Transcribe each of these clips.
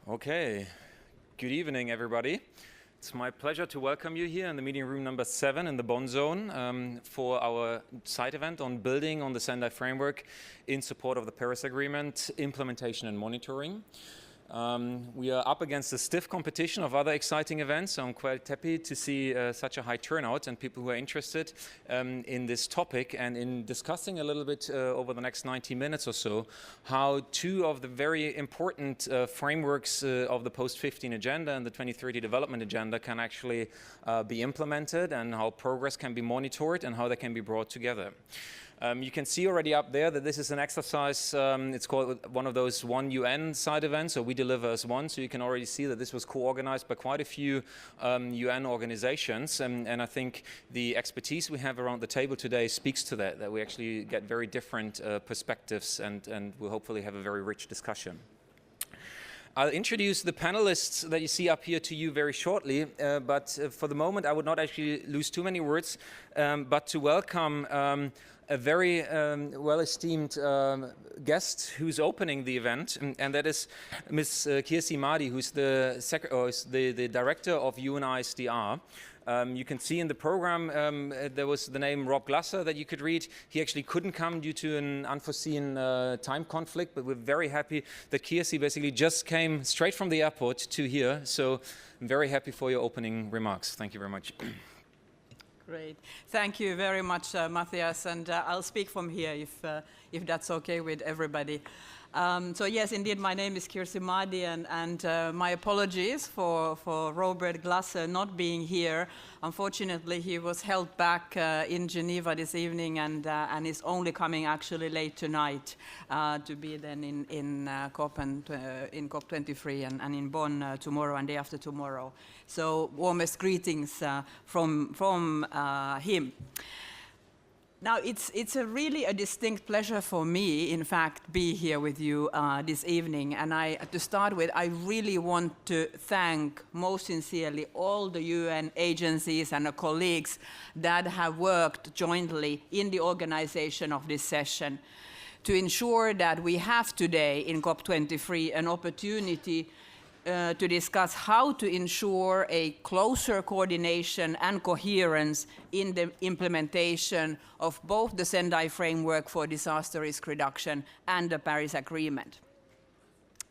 Okay, good evening everybody. It's my pleasure to welcome you here in the meeting room number 7 in the Bonn zone for our site event on building on the Sendai Framework in support of the Paris Agreement, implementation and monitoring. We are up against a stiff competition of other exciting events, so I'm quite happy to see such a high turnout and people who are interested in this topic and in discussing a little bit over the next 90 minutes or so how two of the very important frameworks of the post-15 agenda and the 2030 development agenda can actually be implemented, and how progress can be monitored and how they can be brought together. You can see already up there that this is an exercise, it's called one of those One UN side events, so we deliver as one, so you can already see that this was co-organized by quite a few UN organizations, and I think the expertise we have around the table today speaks to that we actually get very different perspectives and we'll hopefully have a very rich discussion. I'll introduce the panelists that you see up here to you very shortly, but for the moment I would not actually lose too many words, but to welcome a very well-esteemed guest who's opening the event, and that is Ms. Kirsi Mahdi, who's the director of UNISDR. You can see in the program there was the name Rob Glasser that you could read. He actually couldn't come due to an unforeseen time conflict, but we're very happy that Kirsi basically just came straight from the airport to here. So I'm very happy for your opening remarks. Thank you very much. Great. Thank you very much, Matthias, and I'll speak from here if that's okay with everybody. So yes, indeed, my name is Kirsi Mahdi, and my apologies for Robert Glasser not being here. Unfortunately, he was held back in Geneva this evening and is only coming actually late tonight to be then in COP23 and in Bonn tomorrow and day after tomorrow. So warmest greetings from him. Now, it's really a distinct pleasure for me, in fact, be here with you this evening. And to start with, I really want to thank most sincerely all the UN agencies and the colleagues that have worked jointly in the organization of this session to ensure that we have today in COP23 an opportunity to discuss how to ensure a closer coordination and coherence in the implementation of both the Sendai Framework for Disaster Risk Reduction and the Paris Agreement.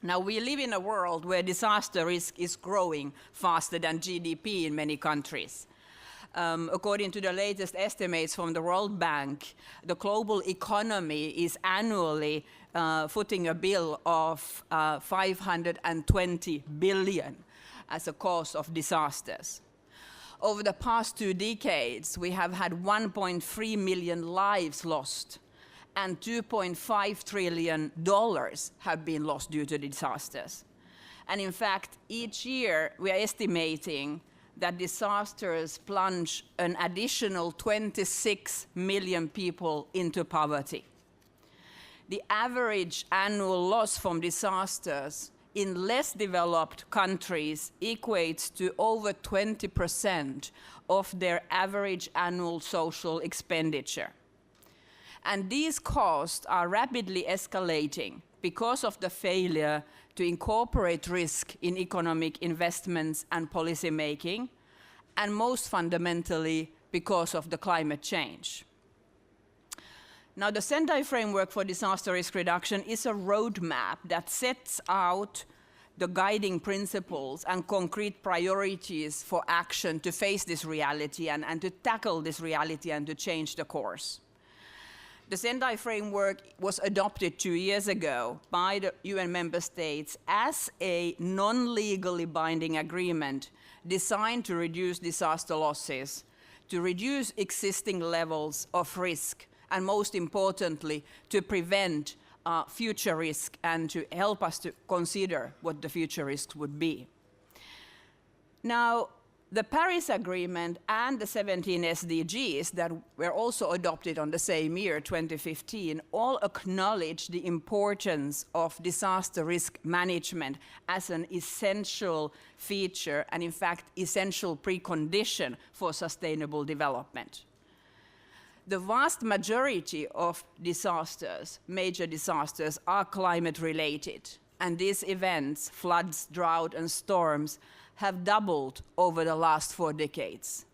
Now, we live in a world where disaster risk is growing faster than GDP in many countries. According to the latest estimates from the World Bank, the global economy is annually footing a bill of 520 billion as a cause of disasters. Over the past 2 decades, we have had 1.3 million lives lost, and $2.5 trillion have been lost due to disasters. And in fact, each year we are estimating that disasters plunge an additional 26 million people into poverty. The average annual loss from disasters in less developed countries equates to over 20% of their average annual social expenditure. And these costs are rapidly escalating because of the failure to incorporate risk in economic investments and policy making, and most fundamentally because of the climate change. Now, the Sendai Framework for Disaster Risk Reduction is a roadmap that sets out the guiding principles and concrete priorities for action to face this reality and to tackle this reality and to change the course. The Sendai Framework was adopted 2 years ago by the UN member states as a non-legally binding agreement designed to reduce disaster losses, to reduce existing levels of risk, and most importantly, to prevent future risk and to help us to consider what the future risks would be. Now, the Paris Agreement and the 17 SDGs that were also adopted on the same year, 2015, all acknowledge the importance of disaster risk management as an essential feature and, in fact, essential precondition for sustainable development. The vast majority of disasters, major disasters, are climate-related. and these events, floods, drought, and storms, have doubled over the last 4 decades.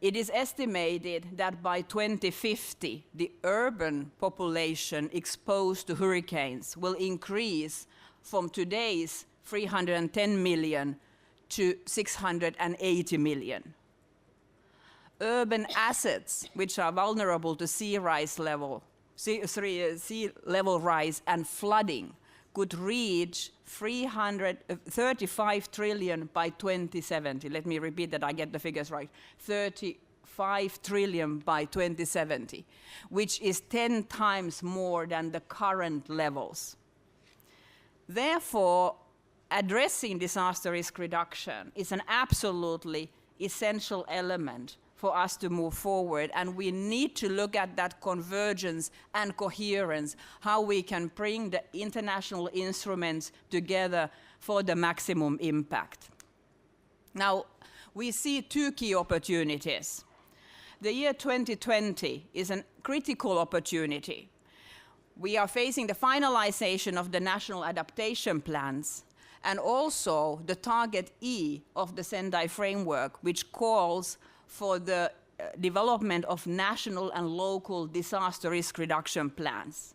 It is estimated that by 2050, the urban population exposed to hurricanes will increase from today's 310 million to 680 million. Urban assets, which are vulnerable to sea level rise and flooding, could reach 35 trillion by 2070. Let me repeat that I get the figures right. 35 trillion by 2070, which is 10 times more than the current levels. Therefore, addressing disaster risk reduction is an absolutely essential element for us to move forward, and we need to look at that convergence and coherence, how we can bring the international instruments together for the maximum impact. Now, we see 2 key opportunities. The year 2020 is a critical opportunity. We are facing the finalization of the national adaptation plans and also the target E of the Sendai Framework, which calls for the development of national and local disaster risk reduction plans.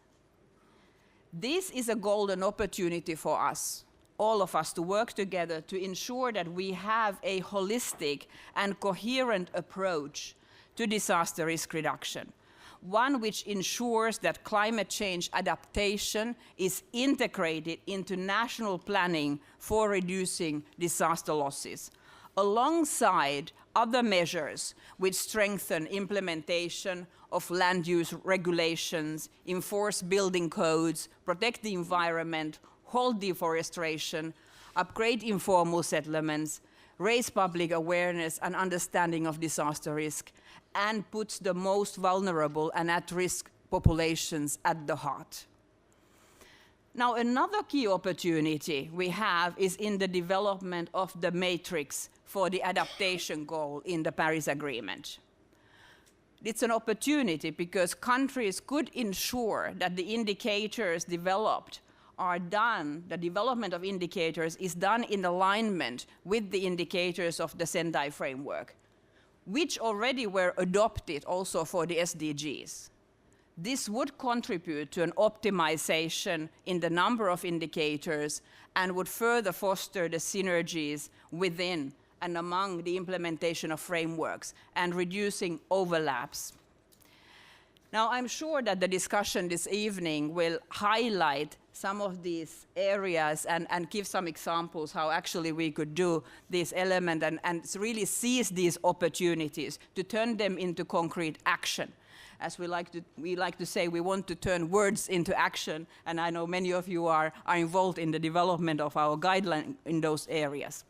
This is a golden opportunity for us, all of us, to work together to ensure that we have a holistic and coherent approach to disaster risk reduction, one which ensures that climate change adaptation is integrated into national planning for reducing disaster losses, alongside other measures which strengthen implementation of land use regulations, enforce building codes, protect the environment, halt deforestation, upgrade informal settlements, raise public awareness and understanding of disaster risk, and puts the most vulnerable and at-risk populations at the heart. Now, another key opportunity we have is in the development of the matrix for the adaptation goal in the Paris Agreement. It's an opportunity because countries could ensure that the indicators developed are done, the development of indicators is done in alignment with the indicators of the Sendai Framework, which already were adopted also for the SDGs. This would contribute to an optimization in the number of indicators and would further foster the synergies within and among the implementation of frameworks and reducing overlaps. Now, I'm sure that the discussion this evening will highlight some of these areas and give some examples how actually we could do this element and really seize these opportunities to turn them into concrete action. As we like to say, we want to turn words into action, and I know many of you are involved in the development of our guideline in those areas.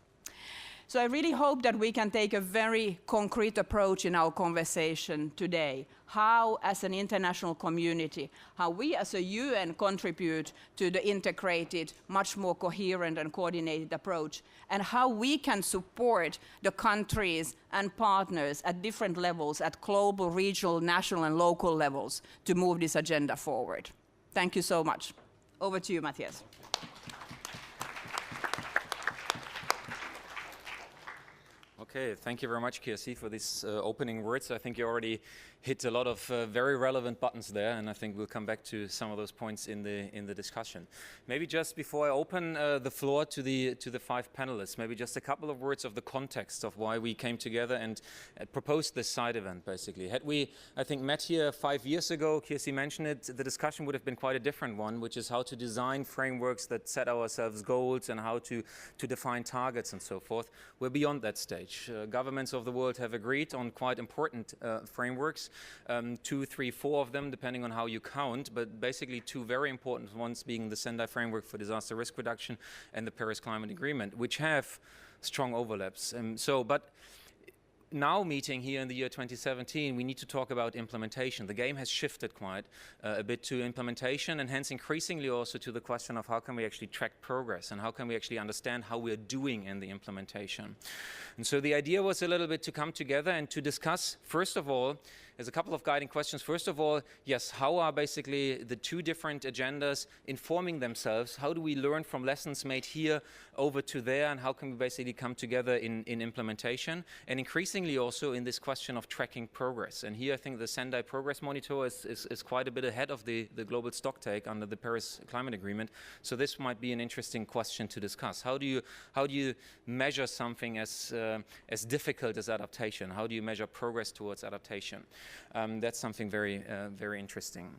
So I really hope that we can take a very concrete approach in our conversation today. How, as an international community, how we as a UN contribute to the integrated, much more coherent and coordinated approach, and how we can support the countries and partners at different levels, at global, regional, national, and local levels, to move this agenda forward. Thank you so much. Over to you, Matthias. Okay, thank you very much, Kirsi, for these opening words. I think you already hit a lot of very relevant buttons there, and I think we'll come back to some of those points in the discussion. Maybe just before I open the floor to the 5 panelists, maybe just a couple of words of the context of why we came together and proposed this side event, basically. Had we, I think, met here 5 years ago, Kirsi mentioned it, the discussion would have been quite a different one, which is how to design frameworks that set ourselves goals and how to define targets and so forth. We're beyond that stage. Governments of the world have agreed on quite important frameworks, 2, 3, 4 of them, depending on how you count, but basically 2 very important ones being the Sendai Framework for Disaster Risk Reduction and the Paris Climate Agreement, which have strong overlaps. But now meeting here in the year 2017, we need to talk about implementation. The game has shifted quite a bit to implementation, and hence increasingly also to the question of how can we actually track progress and how can we actually understand how we're doing in the implementation. And so the idea was a little bit to come together and to discuss, first of all, there's a couple of guiding questions. First of all, yes, how are basically the two different agendas informing themselves? How do we learn from lessons made here over to there, and how can we basically come together in implementation? And increasingly also in this question of tracking progress. And here I think the Sendai Progress Monitor is quite a bit ahead of the global stocktake under the Paris Climate Agreement. So this might be an interesting question to discuss. How do you measure something as difficult as adaptation? How do you measure progress towards adaptation? That's something very interesting.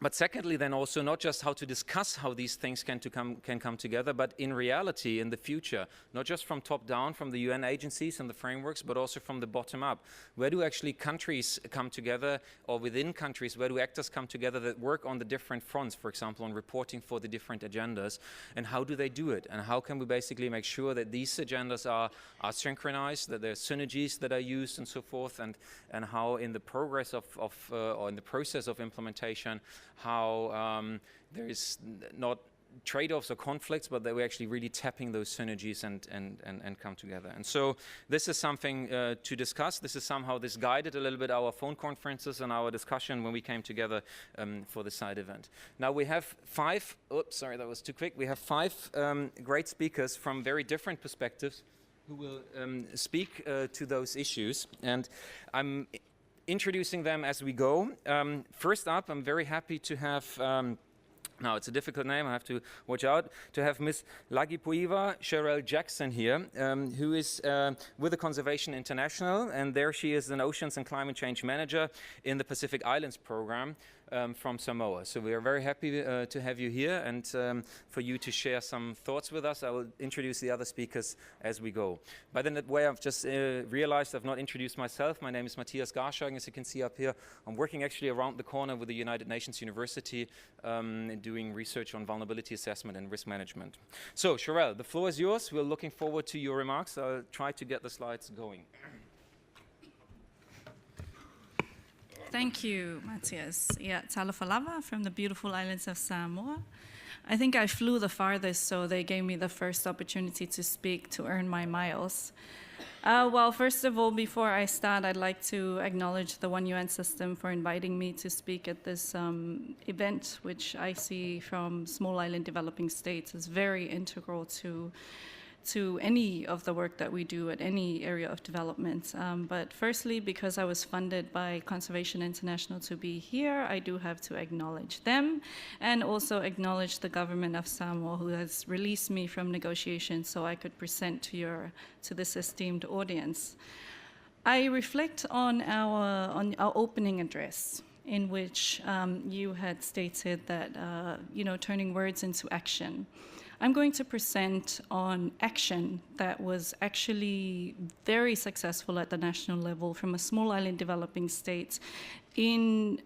But secondly, then also not just how to discuss how these things can come together, but in reality, in the future, not just from top down, from the UN agencies and the frameworks, but also from the bottom up. Where do actually countries come together, or within countries, where do actors come together that work on the different fronts, for example, on reporting for the different agendas, and how do they do it? And how can we basically make sure that these agendas are synchronized, that there are synergies that are used and so forth, and how in the progress or in the process of implementation, how there is not trade-offs or conflicts, but that we're actually really tapping those synergies and come together. And so this is something to discuss. This guided a little bit our phone conferences and our discussion when we came together for the side event. Now we have five, oops, sorry, that was too quick. We have five great speakers from very different perspectives who will speak to those issues. And I'm introducing them as we go. First up, I'm very happy to have, now it's a difficult name, I have to watch out, to have Ms. Lagipuiva Sherelle Jackson here, who is with the Conservation International, and there she is an Oceans and Climate Change Manager in the Pacific Islands Program from Samoa. So we are very happy to have you here and for you to share some thoughts with us. I will introduce the other speakers as we go. By the way, I've just realized I've not introduced myself. My name is Matthias Garschagen, as you can see up here. I'm working actually around the corner with the United Nations University doing research on vulnerability assessment and risk management. So, Sherelle, the floor is yours. We're looking forward to your remarks. I'll try to get the slides going. Thank you, Matthias. Yeah, Talafalava from the beautiful islands of Samoa. I think I flew the farthest, so they gave me the first opportunity to speak to earn my miles. Well, first of all, before I start, I'd like to acknowledge the One UN system for inviting me to speak at this event, which I see from small island developing states is very integral to any of the work that we do at any area of development. But firstly, because I was funded by Conservation International to be here, I do have to acknowledge them and also acknowledge the government of Samoa, who has released me from negotiations so I could present to this esteemed audience. I reflect on our opening address, in which you had stated that turning words into action. I'm going to present on action that was actually very successful at the national level from a small island developing state in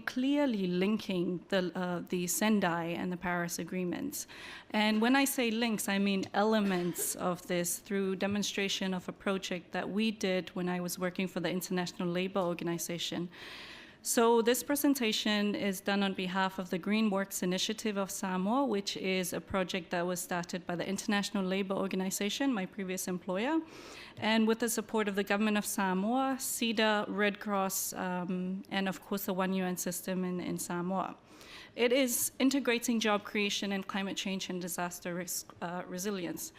clearly linking the Sendai and the Paris agreements. And when I say links, I mean elements of this through demonstration of a project that we did when I was working for the International Labour Organization. So this presentation is done on behalf of the Green Works Initiative of Samoa, which is a project that was started by the International Labour Organization, my previous employer, and with the support of the government of Samoa, CEDA, Red Cross, and of course the One UN system in Samoa. It is integrating job creation and climate change and disaster risk resilience.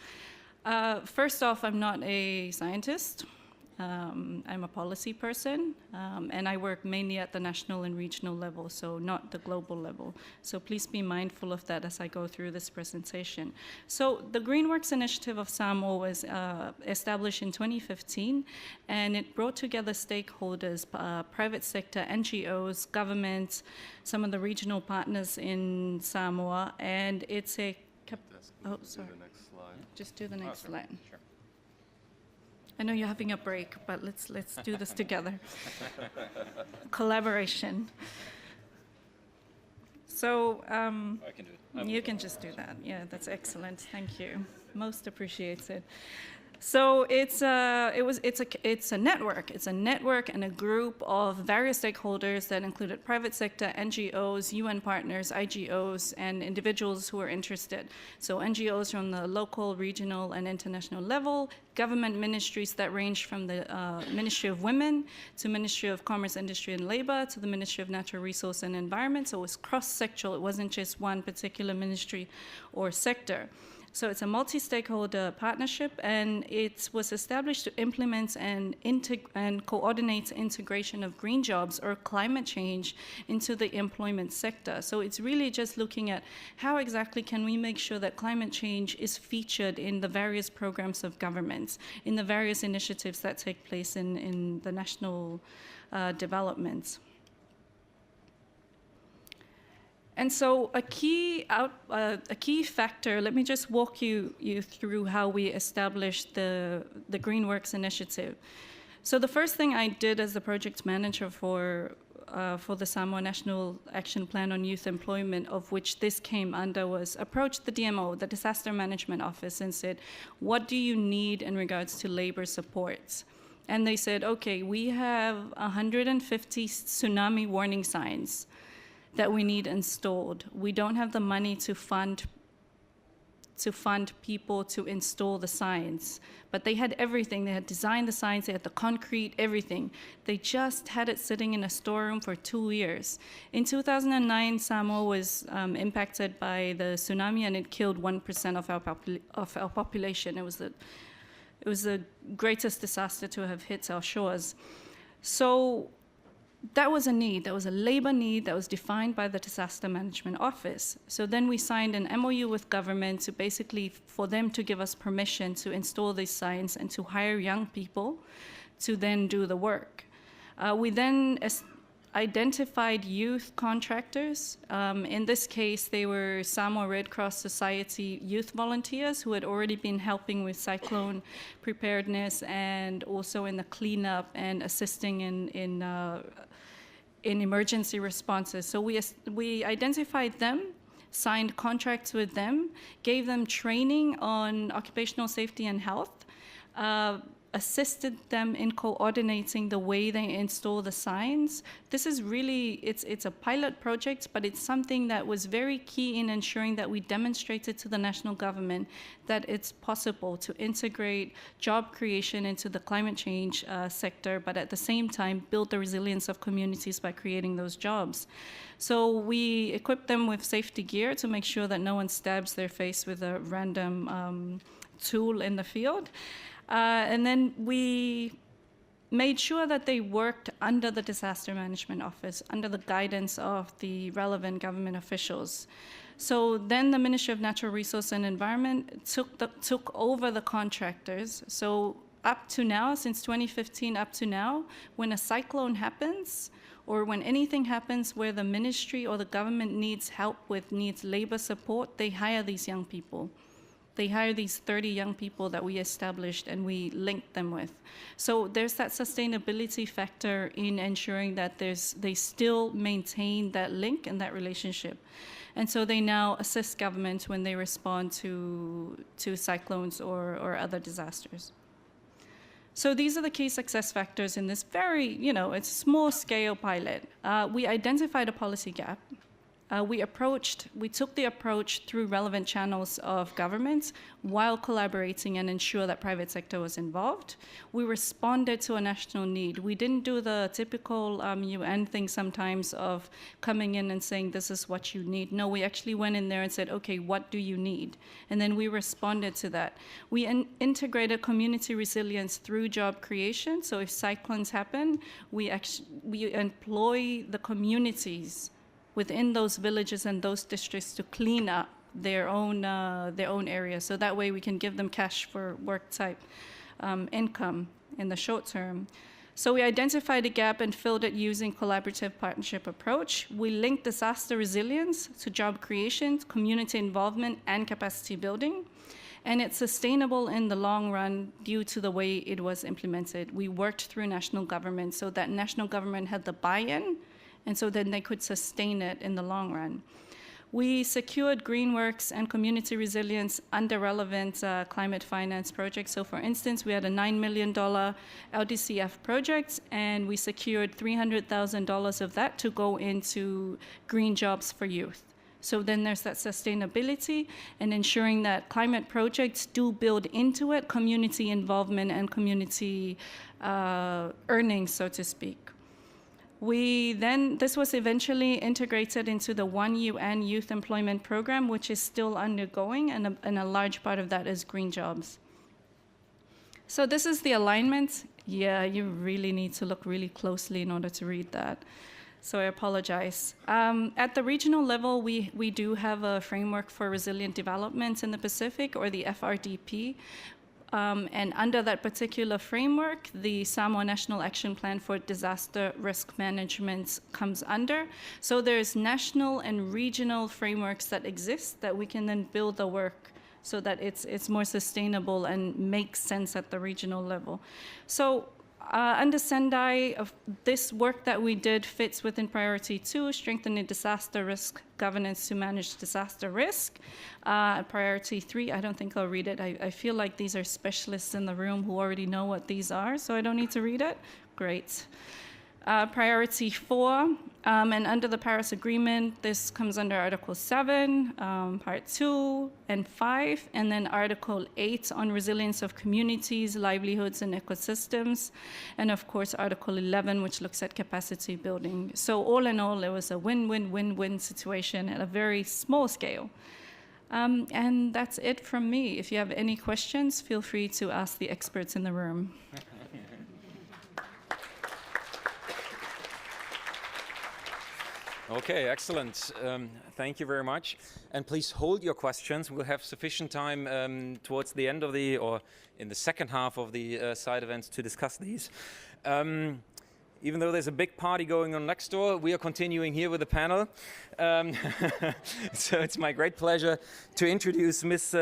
First off, I'm not a scientist. I'm a policy person, and I work mainly at the national and regional level, so not the global level. So please be mindful of that as I go through this presentation. So the Greenworks Initiative of Samoa was established in 2015, and it brought together stakeholders, private sector, NGOs, governments, some of the regional partners in Samoa, and it's a... Oh, sorry. Just do the next slide. Sure. I know you're having a break, but let's do this together. Collaboration. So I can do it. you can just do that. Yeah, that's excellent. Thank you. Most appreciated. So it's a network. It's a network and a group of various stakeholders that included private sector, NGOs, UN partners, IGOs, and individuals who are interested. So NGOs from the local, regional, and international level, government ministries that range from the Ministry of Women to Ministry of Commerce, Industry, and Labor to the Ministry of Natural Resource and Environment. So it was cross-sectoral. It wasn't just one particular ministry or sector. So it's a multi-stakeholder partnership, and it was established to implement and coordinate integration of green jobs or climate change into the employment sector. So it's really just looking at how exactly can we make sure that climate change is featured in the various programs of governments, in the various initiatives that take place in the national development. And so a key factor, let me just walk you through how we established the Greenworks initiative. So the first thing I did as the project manager for the Samoa National Action Plan on Youth Employment, of which this came under, was approach the DMO, the Disaster Management Office, and said, what do you need in regards to labor supports? And they said, okay, we have 150 tsunami warning signs that we need installed. We don't have the money to fund people to install the signs, but they had everything. They had designed the signs, they had the concrete, everything. They just had it sitting in a storeroom for 2 years. In 2009, Samoa was impacted by the tsunami, and it killed 1% of our population. It was the greatest disaster to have hit our shores. So that was a need, that was a labor need that was defined by the Disaster Management Office. So then we signed an MOU with government to basically, for them to give us permission to install these signs and to hire young people to then do the work. We then identified youth contractors. In this case, they were Samoa Red Cross Society youth volunteers who had already been helping with cyclone preparedness and also in the cleanup and assisting in emergency responses. So we identified them, signed contracts with them, gave them training on occupational safety and health, assisted them in coordinating the way they install the signs. This is really, it's a pilot project, but it's something that was very key in ensuring that we demonstrated to the national government that it's possible to integrate job creation into the climate change sector, but at the same time build the resilience of communities by creating those jobs. So we equipped them with safety gear to make sure that no one stabs their face with a random tool in the field. And then we made sure that they worked under the Disaster Management Office, under the guidance of the relevant government officials. So then the Ministry of Natural Resource and Environment took over the contractors. So up to now, since 2015 up to now, when a cyclone happens, or when anything happens where the ministry or the government needs help needs labor support, they hire these young people. They hire these 30 young people that we established and we linked them with. So there's that sustainability factor in ensuring that they still maintain that link and that relationship. And so they now assist governments when they respond to cyclones or other disasters. So these are the key success factors in this very, it's small scale pilot. We identified a policy gap. We took the approach through relevant channels of government while collaborating and ensure that private sector was involved. We responded to a national need. We didn't do the typical UN thing sometimes of coming in and saying, this is what you need. No, we actually went in there and said, okay, what do you need? And then we responded to that. We integrated community resilience through job creation. So if cyclones happen, we employ the communities within those villages and those districts to clean up their own area. So that way we can give them cash for work type income in the short term. So we identified a gap and filled it using collaborative partnership approach. We linked disaster resilience to job creation, community involvement, and capacity building. And it's sustainable in the long run due to the way it was implemented. We worked through national government so that national government had the buy-in, and so then they could sustain it in the long run. We secured green works and community resilience under relevant climate finance projects. So for instance, we had a $9 million LDCF project, and we secured $300,000 of that to go into green jobs for youth. So then there's that sustainability and ensuring that climate projects do build into it community involvement and community earnings, so to speak. This was eventually integrated into the One UN Youth Employment Program, which is still undergoing, and a large part of that is green jobs. So this is the alignment. Yeah, you really need to look really closely in order to read that. So I apologize. At the regional level, we do have a framework for resilient development in the Pacific, or the FRDP. And under that particular framework, the Samoa National Action Plan for Disaster Risk Management comes under. So there's national and regional frameworks that exist that we can then build the work so that it's more sustainable and makes sense at the regional level. So under Sendai, this work that we did fits within Priority 2, strengthening disaster risk governance to manage disaster risk. Priority 3, I don't think I'll read it. I feel like these are specialists in the room who already know what these are, so I don't need to read it. Great. Priority 4, and under the Paris Agreement, this comes under Article 7, Part 2 and 5, and then Article 8 on resilience of communities, livelihoods, and ecosystems, and of course Article 11, which looks at capacity building. So all in all, it was a win-win-win-win situation at a very small scale. And that's it from me. If you have any questions, feel free to ask the experts in the room. Okay, excellent. Thank you very much. And please hold your questions. We'll have sufficient time towards the end of or in the second half of the side events to discuss these. Even though there's a big party going on next door, we are continuing here with the panel. So it's my great pleasure to introduce Ms.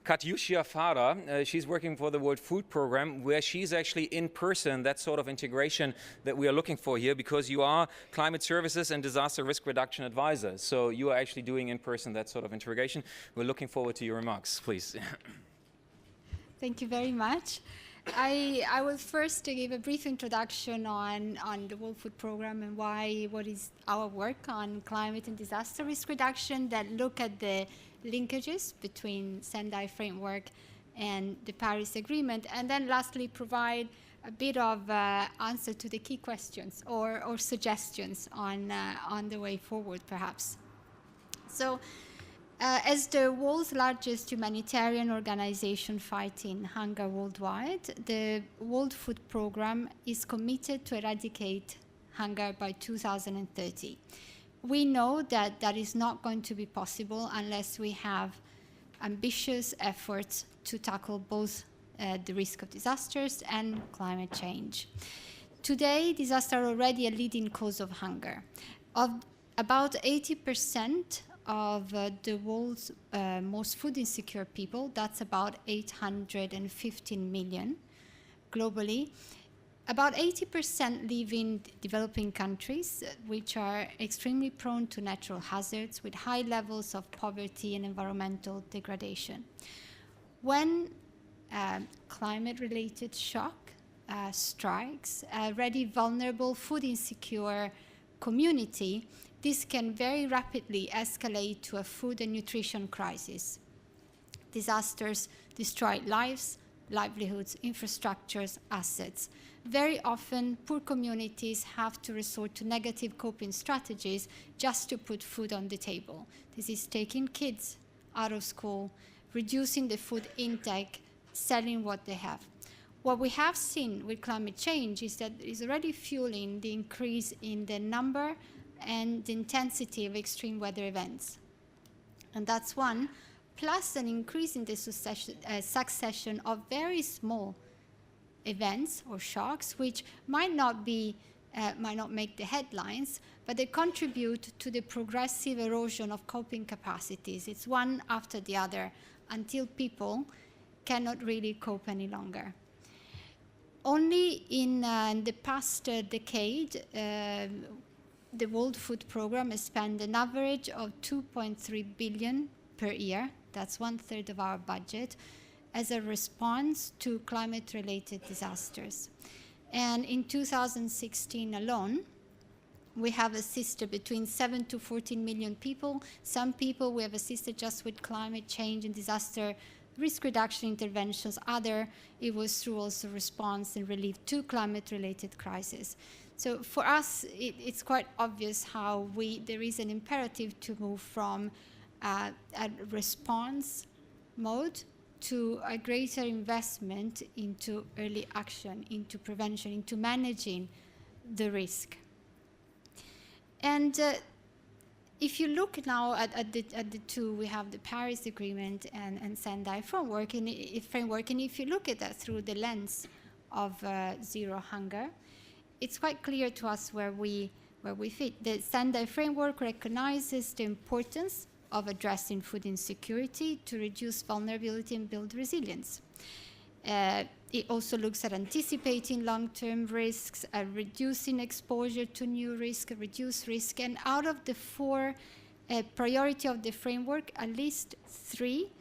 Katyusha Fara. She's working for the World Food Programme, where she's actually in person, that sort of integration that we are looking for here, because you are climate services and disaster risk reduction advisor. So you are actually doing in person that sort of integration. We're looking forward to your remarks, please. Thank you very much. I will first give a brief introduction on the World Food Programme and what is our work on climate and disaster risk reduction that look at the linkages between Sendai Framework and the Paris Agreement, and then lastly provide a bit of answer to the key questions or suggestions on the way forward, perhaps. So, as the world's largest humanitarian organization fighting hunger worldwide, the World Food Programme is committed to eradicate hunger by 2030. We know that that is not going to be possible unless we have ambitious efforts to tackle both the risk of disasters and climate change. Today, disasters are already a leading cause of hunger. Of about 80% of the world's most food insecure people, that's about 815 million globally. About 80% live in developing countries, which are extremely prone to natural hazards with high levels of poverty and environmental degradation. When climate-related shock strikes a already vulnerable food insecure community, this can very rapidly escalate to a food and nutrition crisis. Disasters destroy lives, livelihoods, infrastructures, assets. Very often, poor communities have to resort to negative coping strategies just to put food on the table. This is taking kids out of school, reducing the food intake, selling what they have. What we have seen with climate change is that it is already fueling the increase in the number and the intensity of extreme weather events. And that's one, plus an increase in the succession of very small events or shocks, which might not make the headlines, but they contribute to the progressive erosion of coping capacities. It's one after the other until people cannot really cope any longer. Only in the past decade, the World Food Programme spends an average of 2.3 billion per year, that's 1/3 of our budget, as a response to climate-related disasters. And in 2016 alone, we have assisted between 7 to 14 million people. Some people we have assisted just with climate change and disaster risk reduction interventions. Other, it was through also response and relief to climate-related crises. So for us, it's quite obvious how there is an imperative to move from a response mode to a greater investment into early action, into prevention, into managing the risk. And if you look now at the two, we have the Paris Agreement and Sendai Framework, and if you look at that through the lens of zero hunger, it's quite clear to us where we fit. The Sendai Framework recognizes the importance of addressing food insecurity to reduce vulnerability and build resilience. It also looks at anticipating long-term risks, reducing exposure to new risk, reduce risk, and out of the 4 priority of the framework, at least 3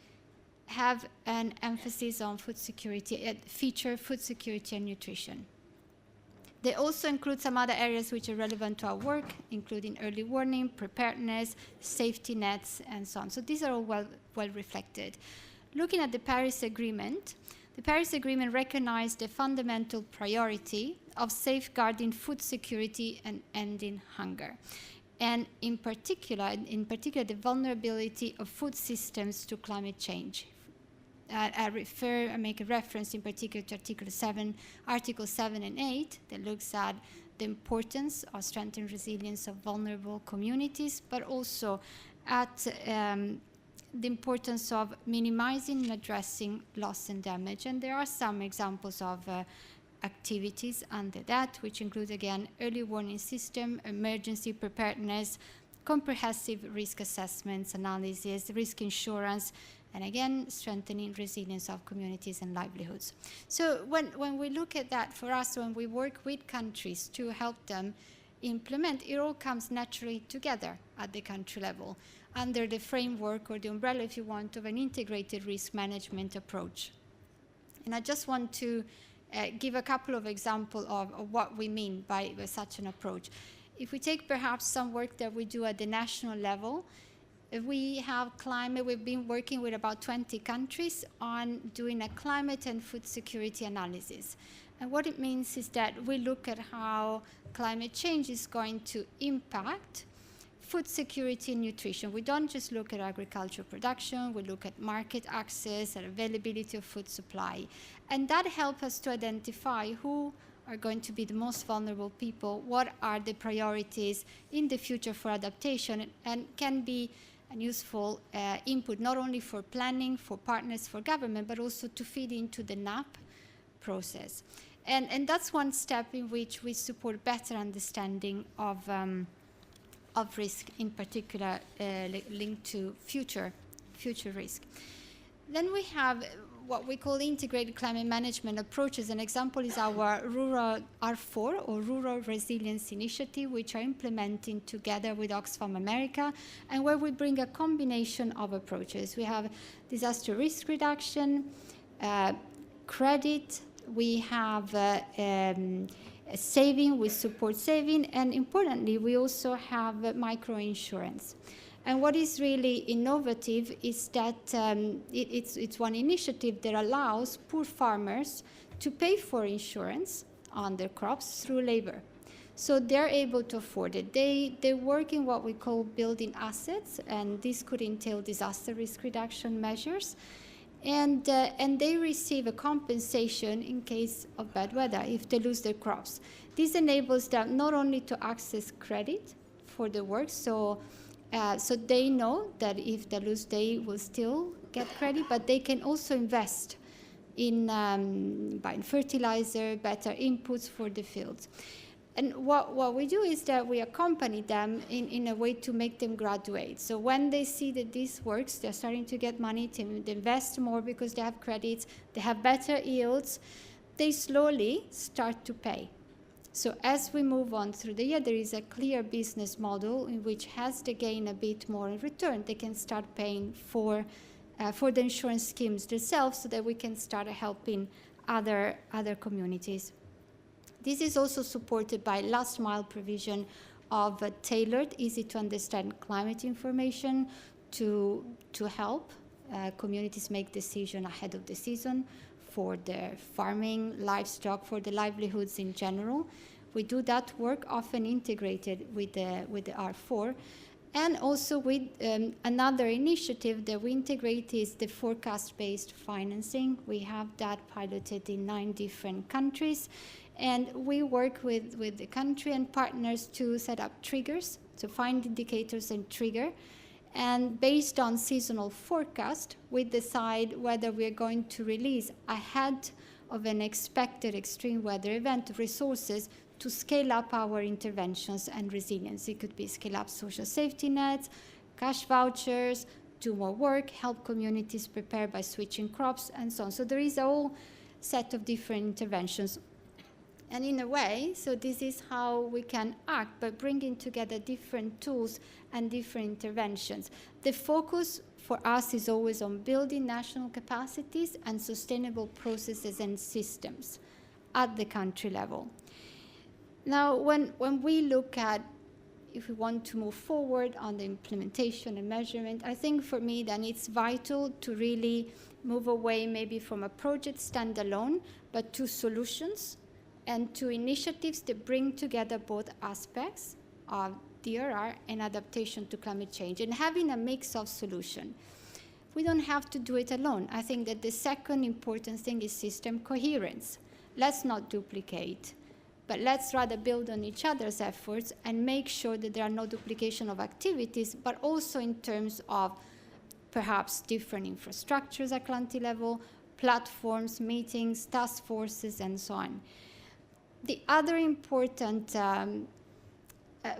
have an emphasis on food security, feature food security and nutrition. They also include some other areas which are relevant to our work, including early warning, preparedness, safety nets, and so on. So these are all well reflected. Looking at the Paris Agreement recognized the fundamental priority of safeguarding food security and ending hunger. And in particular, the vulnerability of food systems to climate change. I make a reference in particular to Article 7 and 8 that looks at the importance of strengthening resilience of vulnerable communities, but also at the importance of minimizing and addressing loss and damage. And there are some examples of activities under that, which include, again, early warning system, emergency preparedness, comprehensive risk assessments, analysis, risk insurance, and again, strengthening resilience of communities and livelihoods. So when we look at that, for us, when we work with countries to help them implement, it all comes naturally together at the country level, under the framework or the umbrella, if you want, of an integrated risk management approach. And I just want to give a couple of examples of what we mean by such an approach. If we take perhaps some work that we do at the national level, we have climate, we've been working with about 20 countries on doing a climate and food security analysis. And what it means is that we look at how climate change is going to impact food security and nutrition. We don't just look at agricultural production, we look at market access and availability of food supply. And that helps us to identify who are going to be the most vulnerable people, what are the priorities in the future for adaptation, and can be a useful input not only for planning, for partners, for government, but also to feed into the NAP process. And that's one step in which we support better understanding of risk, in particular linked to future risk. Then we have what we call integrated climate management approaches. An example is our Rural R4, or Rural Resilience Initiative, which are implementing together with Oxfam America, and where we bring a combination of approaches. We have disaster risk reduction, credit, we have saving, we support saving, and importantly, we also have microinsurance. And what is really innovative is that it's one initiative that allows poor farmers to pay for insurance on their crops through labor. So they're able to afford it. They work in what we call building assets, and this could entail disaster risk reduction measures. And they receive a compensation in case of bad weather if they lose their crops. This enables them not only to access credit for the work, so they know that if they lose, they will still get credit, but they can also invest in buying fertilizer, better inputs for the fields. And what we do is that we accompany them in a way to make them graduate. So when they see that this works, they're starting to get money to invest more because they have credits, they have better yields, they slowly start to pay. So as we move on through the year, there is a clear business model in which as they gain a bit more in return, they can start paying for the insurance schemes themselves so that we can start helping other communities. This is also supported by last mile provision of tailored, easy to understand climate information to help communities make decisions ahead of the season for their farming, livestock, for the livelihoods in general. We do that work often integrated with the R4. And also with another initiative that we integrate is the forecast-based financing. We have that piloted in 9 different countries. And we work with the country and partners to set up triggers, to find indicators and trigger. And based on seasonal forecast, we decide whether we're going to release ahead of an expected extreme weather event resources to scale up our interventions and resilience. It could be scale up social safety nets, cash vouchers, do more work, help communities prepare by switching crops, and so on. So there is a whole set of different interventions. And in a way, so this is how we can act by bringing together different tools and different interventions. The focus for us is always on building national capacities and sustainable processes and systems at the country level. Now, when we look at if we want to move forward on the implementation and measurement, I think for me then it's vital to really move away maybe from a project standalone, but to solutions and to initiatives that bring together both aspects of DRR and adaptation to climate change, and having a mix of solutions. We don't have to do it alone. I think that the second important thing is system coherence. Let's not duplicate, but let's rather build on each other's efforts and make sure that there are no duplication of activities, but also in terms of perhaps different infrastructures at country level, platforms, meetings, task forces, and so on. The other important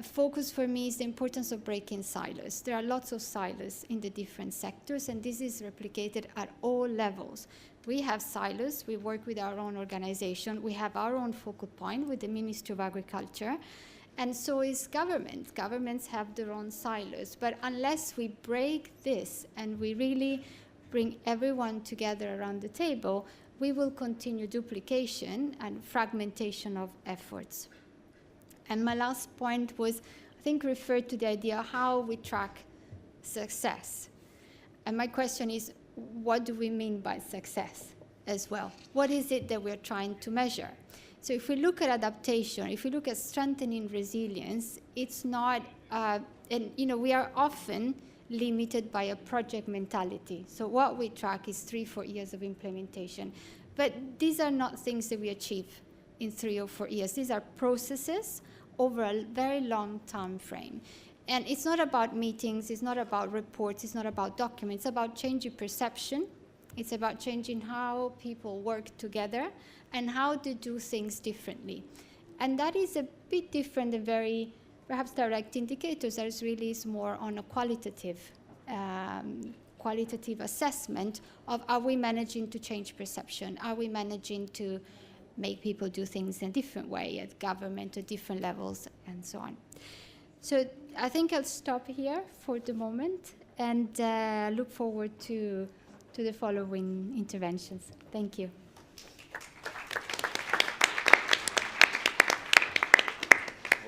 focus for me is the importance of breaking silos. There are lots of silos in the different sectors, and this is replicated at all levels. We have silos. We work with our own organization. We have our own focal point with the Ministry of Agriculture, and so is government. Governments have their own silos. But unless we break this and we really bring everyone together around the table, we will continue duplication and fragmentation of efforts. And my last point was, I think, referred to the idea of how we track success. And my question is, what do we mean by success as well? What is it that we're trying to measure? So if we look at adaptation, if we look at strengthening resilience, it's not, we are often limited by a project mentality. So what we track is 3-4 years of implementation. But these are not things that we achieve in 3 or 4 years. These are processes over a very long time frame. And it's not about meetings, it's not about reports, it's not about documents, it's about changing perception. It's about changing how people work together and how to do things differently. And that is a bit different than very perhaps direct indicators. That really is more on a qualitative assessment of, are we managing to change perception? Are we managing to make people do things in a different way at government, at different levels, and so on. So I think I'll stop here for the moment and look forward to the following interventions. Thank you.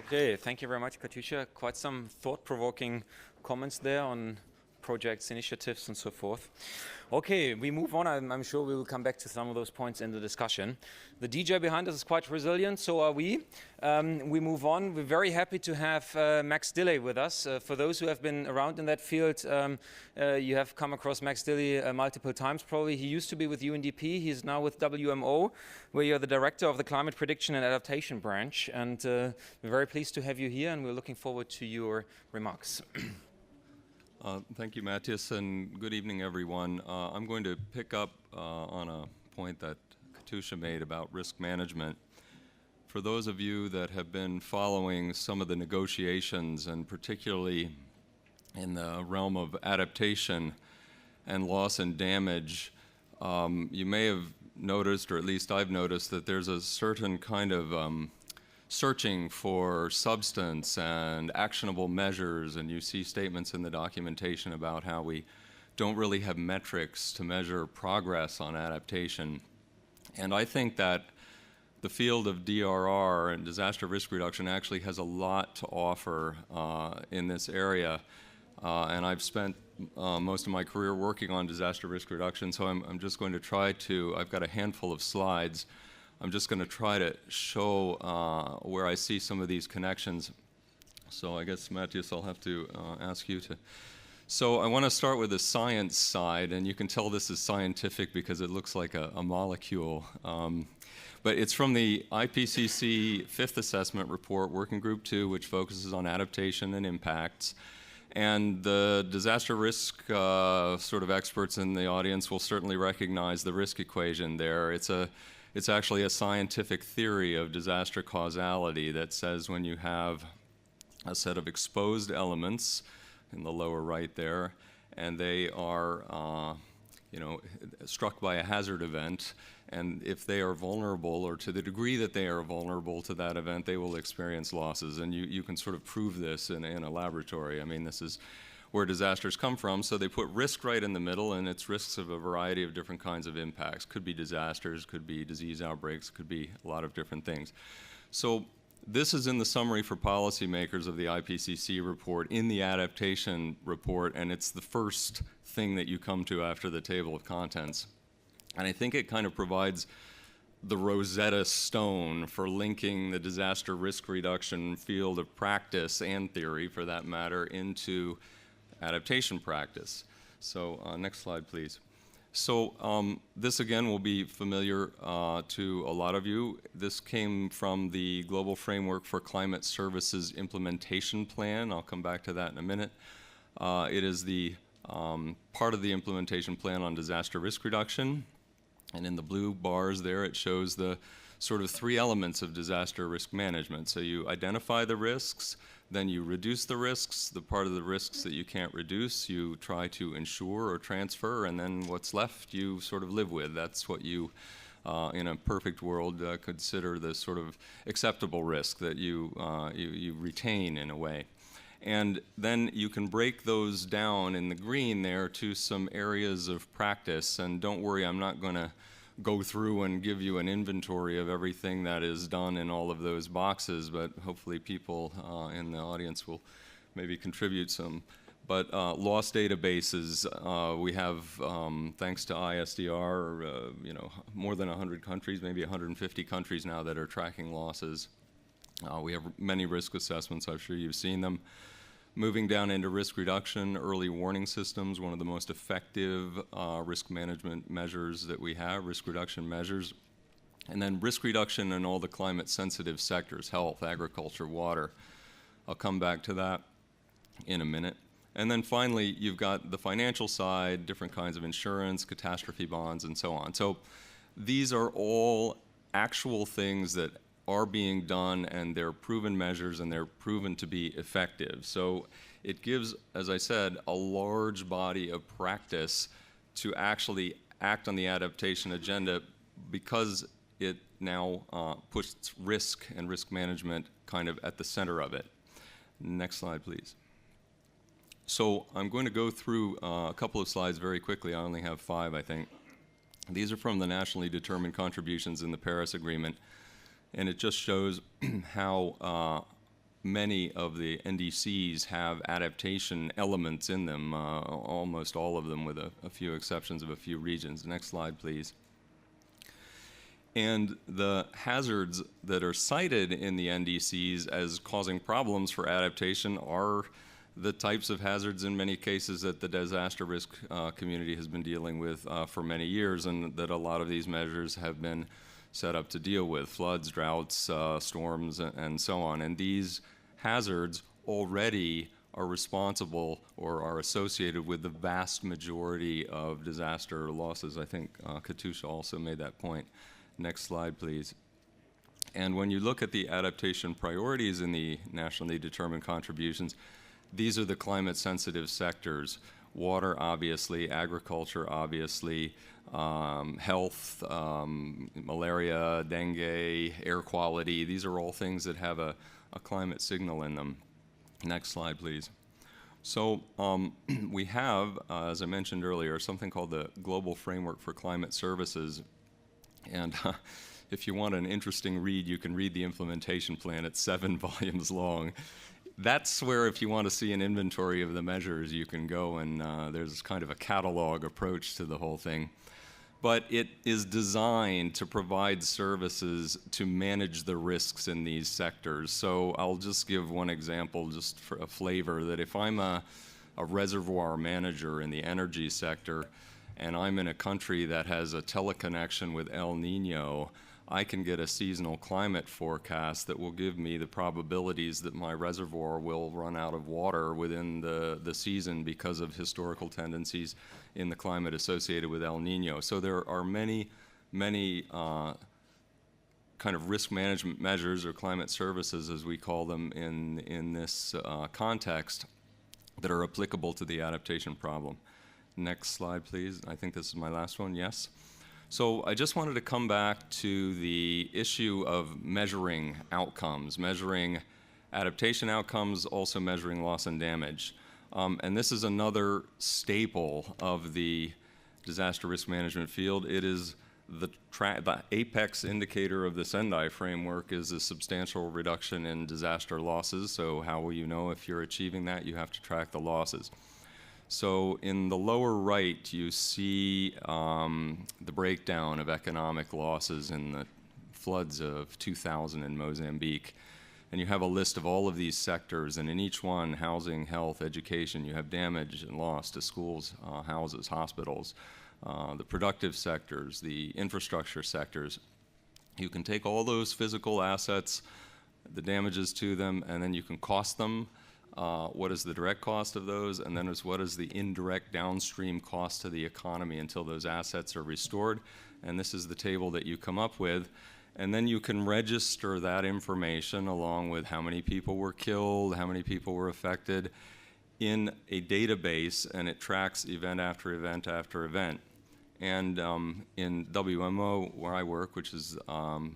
Okay, thank you very much, Katusha. Quite some thought-provoking comments there on projects, initiatives, and so forth. Okay, we move on. I'm sure we will come back to some of those points in the discussion. The DJ behind us is quite resilient, so are we. We move on. We're very happy to have Max Dilley with us. For those who have been around in that field, you have come across Max Dilley multiple times probably. He used to be with UNDP. He's now with WMO, where you're the director of the Climate Prediction and Adaptation branch. And we're very pleased to have you here, and we're looking forward to your remarks. Thank you, Matthias, and good evening, everyone. I'm going to pick up on a point that Katusha made about risk management. For those of you that have been following some of the negotiations, and particularly in the realm of adaptation and loss and damage, you may have noticed, or at least I've noticed, that there's a certain kind of searching for substance and actionable measures, and you see statements in the documentation about how we don't really have metrics to measure progress on adaptation. And I think that the field of DRR and disaster risk reduction actually has a lot to offer in this area. And I've spent most of my career working on disaster risk reduction, so I'm just going to try to, I've got a handful of slides. I'm just going to try to show where I see some of these connections. So I guess, Matthias, I'll have to ask you to. So I want to start with the science side, and you can tell this is scientific because it looks like a molecule. But it's from the IPCC 5th Assessment Report, Working Group 2, which focuses on adaptation and impacts. And the disaster risk sort of experts in the audience will certainly recognize the risk equation there. It's actually a scientific theory of disaster causality that says when you have a set of exposed elements in the lower right there, and they are struck by a hazard event, and if they are vulnerable, or to the degree that they are vulnerable to that event, they will experience losses. And you can sort of prove this in a laboratory. I mean, this is where disasters come from. So they put risk right in the middle, and it's risks of a variety of different kinds of impacts. Could be disasters, could be disease outbreaks, could be a lot of different things. So this is in the summary for policymakers of the IPCC report, in the adaptation report, and it's the first thing that you come to after the table of contents. And I think it kind of provides the Rosetta Stone for linking the disaster risk reduction field of practice and theory, for that matter, into adaptation practice. So next slide, please. So this, again, will be familiar to a lot of you. This came from the Global Framework for Climate Services Implementation Plan. I'll come back to that in a minute. It is the part of the implementation plan on disaster risk reduction. And in the blue bars there, it shows the sort of three elements of disaster risk management. So you identify the risks, then you reduce the risks. The part of the risks that you can't reduce, you try to insure or transfer, and then what's left you sort of live with. That's what you, in a perfect world, consider the sort of acceptable risk that you retain in a way. And then you can break those down in the green there to some areas of practice. And don't worry, I'm not going to go through and give you an inventory of everything that is done in all of those boxes, but hopefully people in the audience will maybe contribute some. But loss databases, we have, thanks to ISDR, more than 100 countries, maybe 150 countries now that are tracking losses. We have many risk assessments. I'm sure you've seen them. Moving down into risk reduction, early warning systems, one of the most effective risk management measures that we have, risk reduction measures. And then risk reduction in all the climate sensitive sectors, health, agriculture, water. I'll come back to that in a minute. And then finally, you've got the financial side, different kinds of insurance, catastrophe bonds, and so on. So these are all actual things that are being done, and they're proven measures, and they're proven to be effective. So it gives, as I said, a large body of practice to actually act on the adaptation agenda, because it now puts risk and risk management kind of at the center of it. Next slide, please. So I'm going to go through a couple of slides very quickly. I only have 5, I think. These are from the nationally determined contributions in the Paris Agreement. And it just shows how many of the NDCs have adaptation elements in them, almost all of them, with a few exceptions of a few regions. Next slide, please. And the hazards that are cited in the NDCs as causing problems for adaptation are the types of hazards in many cases that the disaster risk community has been dealing with for many years, and that a lot of these measures have been set up to deal with: floods, droughts, storms, and so on. And these hazards already are responsible or are associated with the vast majority of disaster losses. I think Katusha also made that point. Next slide, please. And when you look at the adaptation priorities in the nationally determined contributions, these are the climate sensitive sectors water, obviously, agriculture, obviously, health, malaria, dengue, air quality. These are all things that have a climate signal in them. Next slide, please. So we have, as I mentioned earlier, something called the Global Framework for Climate Services. And if you want an interesting read, you can read the implementation plan. It's 7 volumes long. That's where, if you want to see an inventory of the measures, you can go, and there's kind of a catalog approach to the whole thing. But it is designed to provide services to manage the risks in these sectors. So I'll just give one example just for a flavor, that if I'm a reservoir manager in the energy sector and I'm in a country that has a teleconnection with El Nino, I can get a seasonal climate forecast that will give me the probabilities that my reservoir will run out of water within the season because of historical tendencies in the climate associated with El Nino. So there are many kind of risk management measures, or climate services as we call them in this context, that are applicable to the adaptation problem. Next slide, please. I think this is my last one, yes. So I just wanted to come back to the issue of measuring outcomes, measuring adaptation outcomes, also measuring loss and damage. And this is another staple of the disaster risk management field. It is the apex indicator of the Sendai framework is a substantial reduction in disaster losses. So how will you know if you're achieving that? You have to track the losses. So in the lower right, you see the breakdown of economic losses in the floods of 2000 in Mozambique. And you have a list of all of these sectors, and in each one, housing, health, education, you have damage and loss to schools, houses, hospitals, the productive sectors, the infrastructure sectors. You can take all those physical assets, the damages to them, and then you can cost them. What is the direct cost of those, and then what is the indirect downstream cost to the economy until those assets are restored. And this is the table that you come up with. And then you can register that information along with how many people were killed, how many people were affected in a database, and it tracks event after event after event. And in WMO, where I work, which is for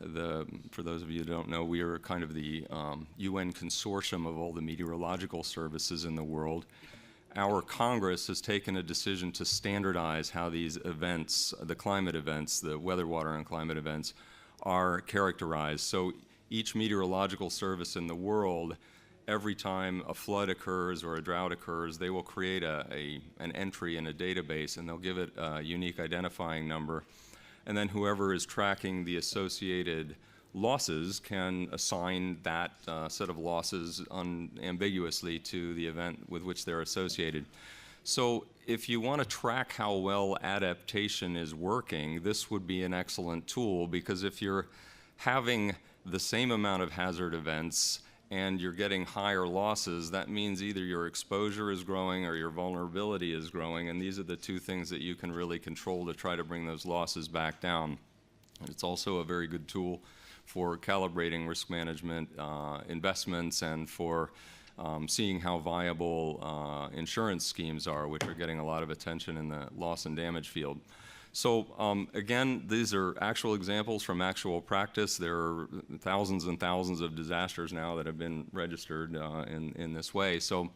those of you who don't know, we are kind of the UN consortium of all the meteorological services in the world. Our Congress has taken a decision to standardize how these events, the climate events, the weather, water, and climate events, are characterized. So each meteorological service in the world, every time a flood occurs or a drought occurs, they will create an entry in a database, and they'll give it a unique identifying number. And then whoever is tracking the associated losses can assign that set of losses unambiguously to the event with which they're associated. So if you want to track how well adaptation is working, this would be an excellent tool, because if you're having the same amount of hazard events and you're getting higher losses, that means either your exposure is growing or your vulnerability is growing, and these are the two things that you can really control to try to bring those losses back down. And it's also a very good tool for calibrating risk management investments, and for seeing how viable insurance schemes are, which are getting a lot of attention in the loss and damage field. So again, these are actual examples from actual practice. There are thousands and thousands of disasters now that have been registered in this way. So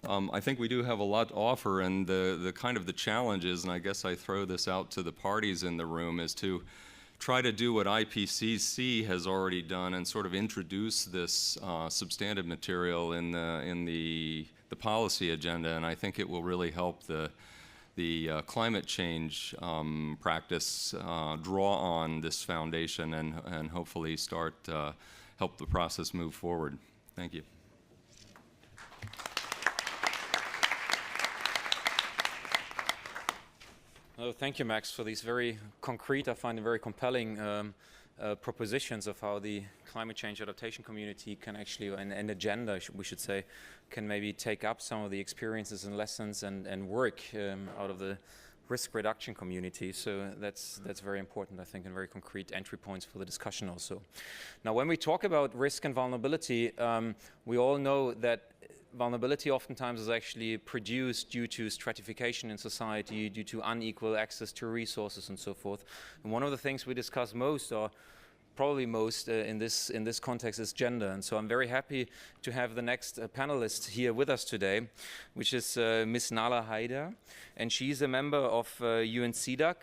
I think we do have a lot to offer, and the kind of the challenge is, and I guess I throw this out to the parties in the room, is to try to do what IPCC has already done and sort of introduce this substantive material in the policy agenda, and I think it will really help the climate change practice draw on this foundation and hopefully start help the process move forward. Thank you. Oh, thank you, Max, for these very concrete, I find very compelling propositions of how the climate change adaptation community can actually, and agenda, we should say, can maybe take up some of the experiences and lessons and work out of the risk reduction community. So that's very important, I think, and very concrete entry points for the discussion also. Now, when we talk about risk and vulnerability, we all know that vulnerability oftentimes is actually produced due to stratification in society, due to unequal access to resources and so forth. And one of the things we discuss most, or probably most in this context, is gender. And so I'm very happy to have the next panelist here with us today, which is Ms. Nala Haider, and she's a member of CEDAW,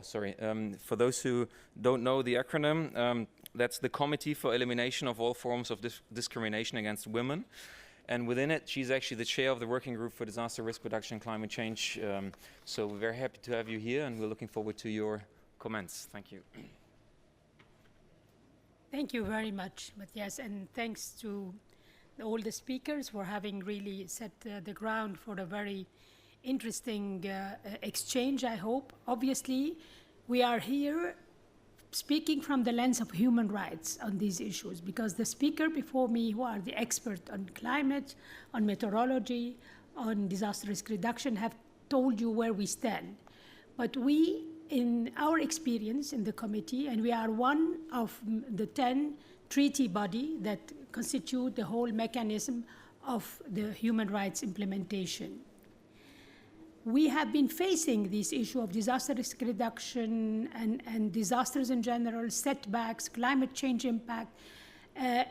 sorry. For those who don't know the acronym, that's the Committee for Elimination of All Forms of Discrimination Against Women. And within it, she's actually the chair of the Working Group for Disaster Risk Reduction and Climate Change. So we're very happy to have you here, and we're looking forward to your comments. Thank you. Thank you very much, Matthias, and thanks to all the speakers for having really set the ground for a very interesting exchange, I hope. Obviously, we are here speaking from the lens of human rights on these issues, because the speaker before me, who are the expert on climate, on meteorology, on disaster risk reduction, have told you where we stand. But we, in our experience in the committee, and we are one of the 10 treaty body that constitute the whole mechanism of the human rights implementation. We have been facing this issue of disaster risk reduction and disasters in general, setbacks, climate change impact,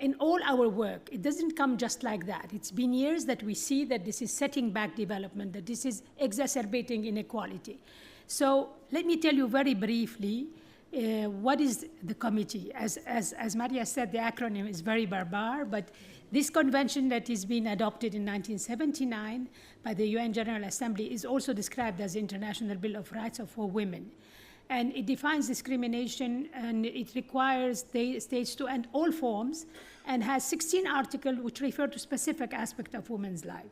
in all our work. It doesn't come just like that. It's been years that we see that this is setting back development, that this is exacerbating inequality. So let me tell you very briefly what is the committee. As Maria said, the acronym is very barbare, but this convention that is being adopted in 1979 by the UN General Assembly is also described as the International Bill of Rights for Women. And it defines discrimination, and it requires states to end all forms, and has 16 articles which refer to specific aspects of women's life.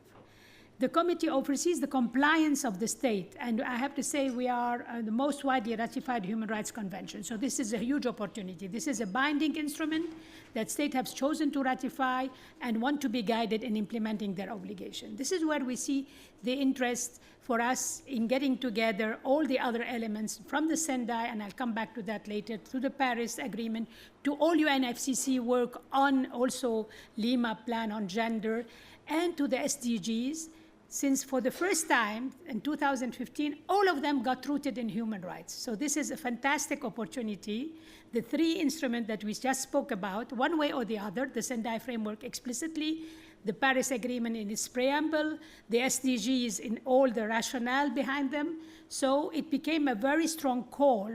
The committee oversees the compliance of the state, and I have to say we are the most widely ratified human rights convention. So this is a huge opportunity. This is a binding instrument that states have chosen to ratify and want to be guided in implementing their obligation. This is where we see the interest for us in getting together all the other elements from the Sendai, and I'll come back to that later, to the Paris Agreement, to all UNFCCC work on also Lima Plan on gender, and to the SDGs, since for the first time in 2015, all of them got rooted in human rights. So this is a fantastic opportunity. The three instruments that we just spoke about, one way or the other, the Sendai Framework explicitly, the Paris Agreement in its preamble, the SDGs in all the rationale behind them. So it became a very strong call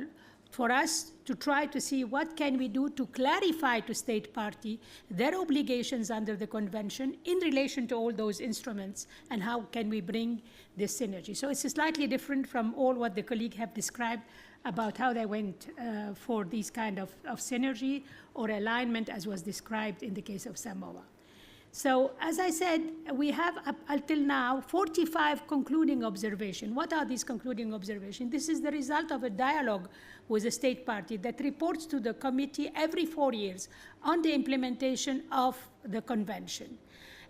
for us to try to see what can we do to clarify to state party their obligations under the convention in relation to all those instruments, and how can we bring this synergy. So it's slightly different from all what the colleague have described about how they went for these kind of synergy or alignment, as was described in the case of Samoa. So as I said, we have up until now 45 concluding observations. What are these concluding observations? This is the result of a dialogue with a state party that reports to the committee every 4 years on the implementation of the convention.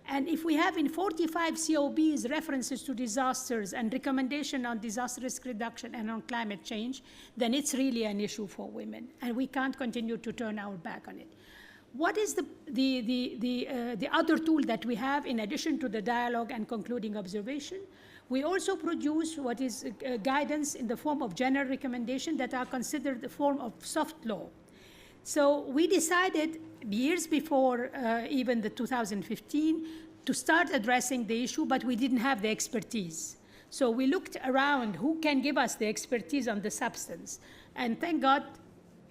And if we have in 45 COBs references to disasters and recommendation on disaster risk reduction and on climate change, then it's really an issue for women, and we can't continue to turn our back on it. What is the other tool that we have in addition to the dialogue and concluding observation? We also produce what is guidance in the form of general recommendations that are considered the form of soft law. So we decided years before even the 2015 to start addressing the issue, but we didn't have the expertise. So we looked around who can give us the expertise on the substance. And thank God,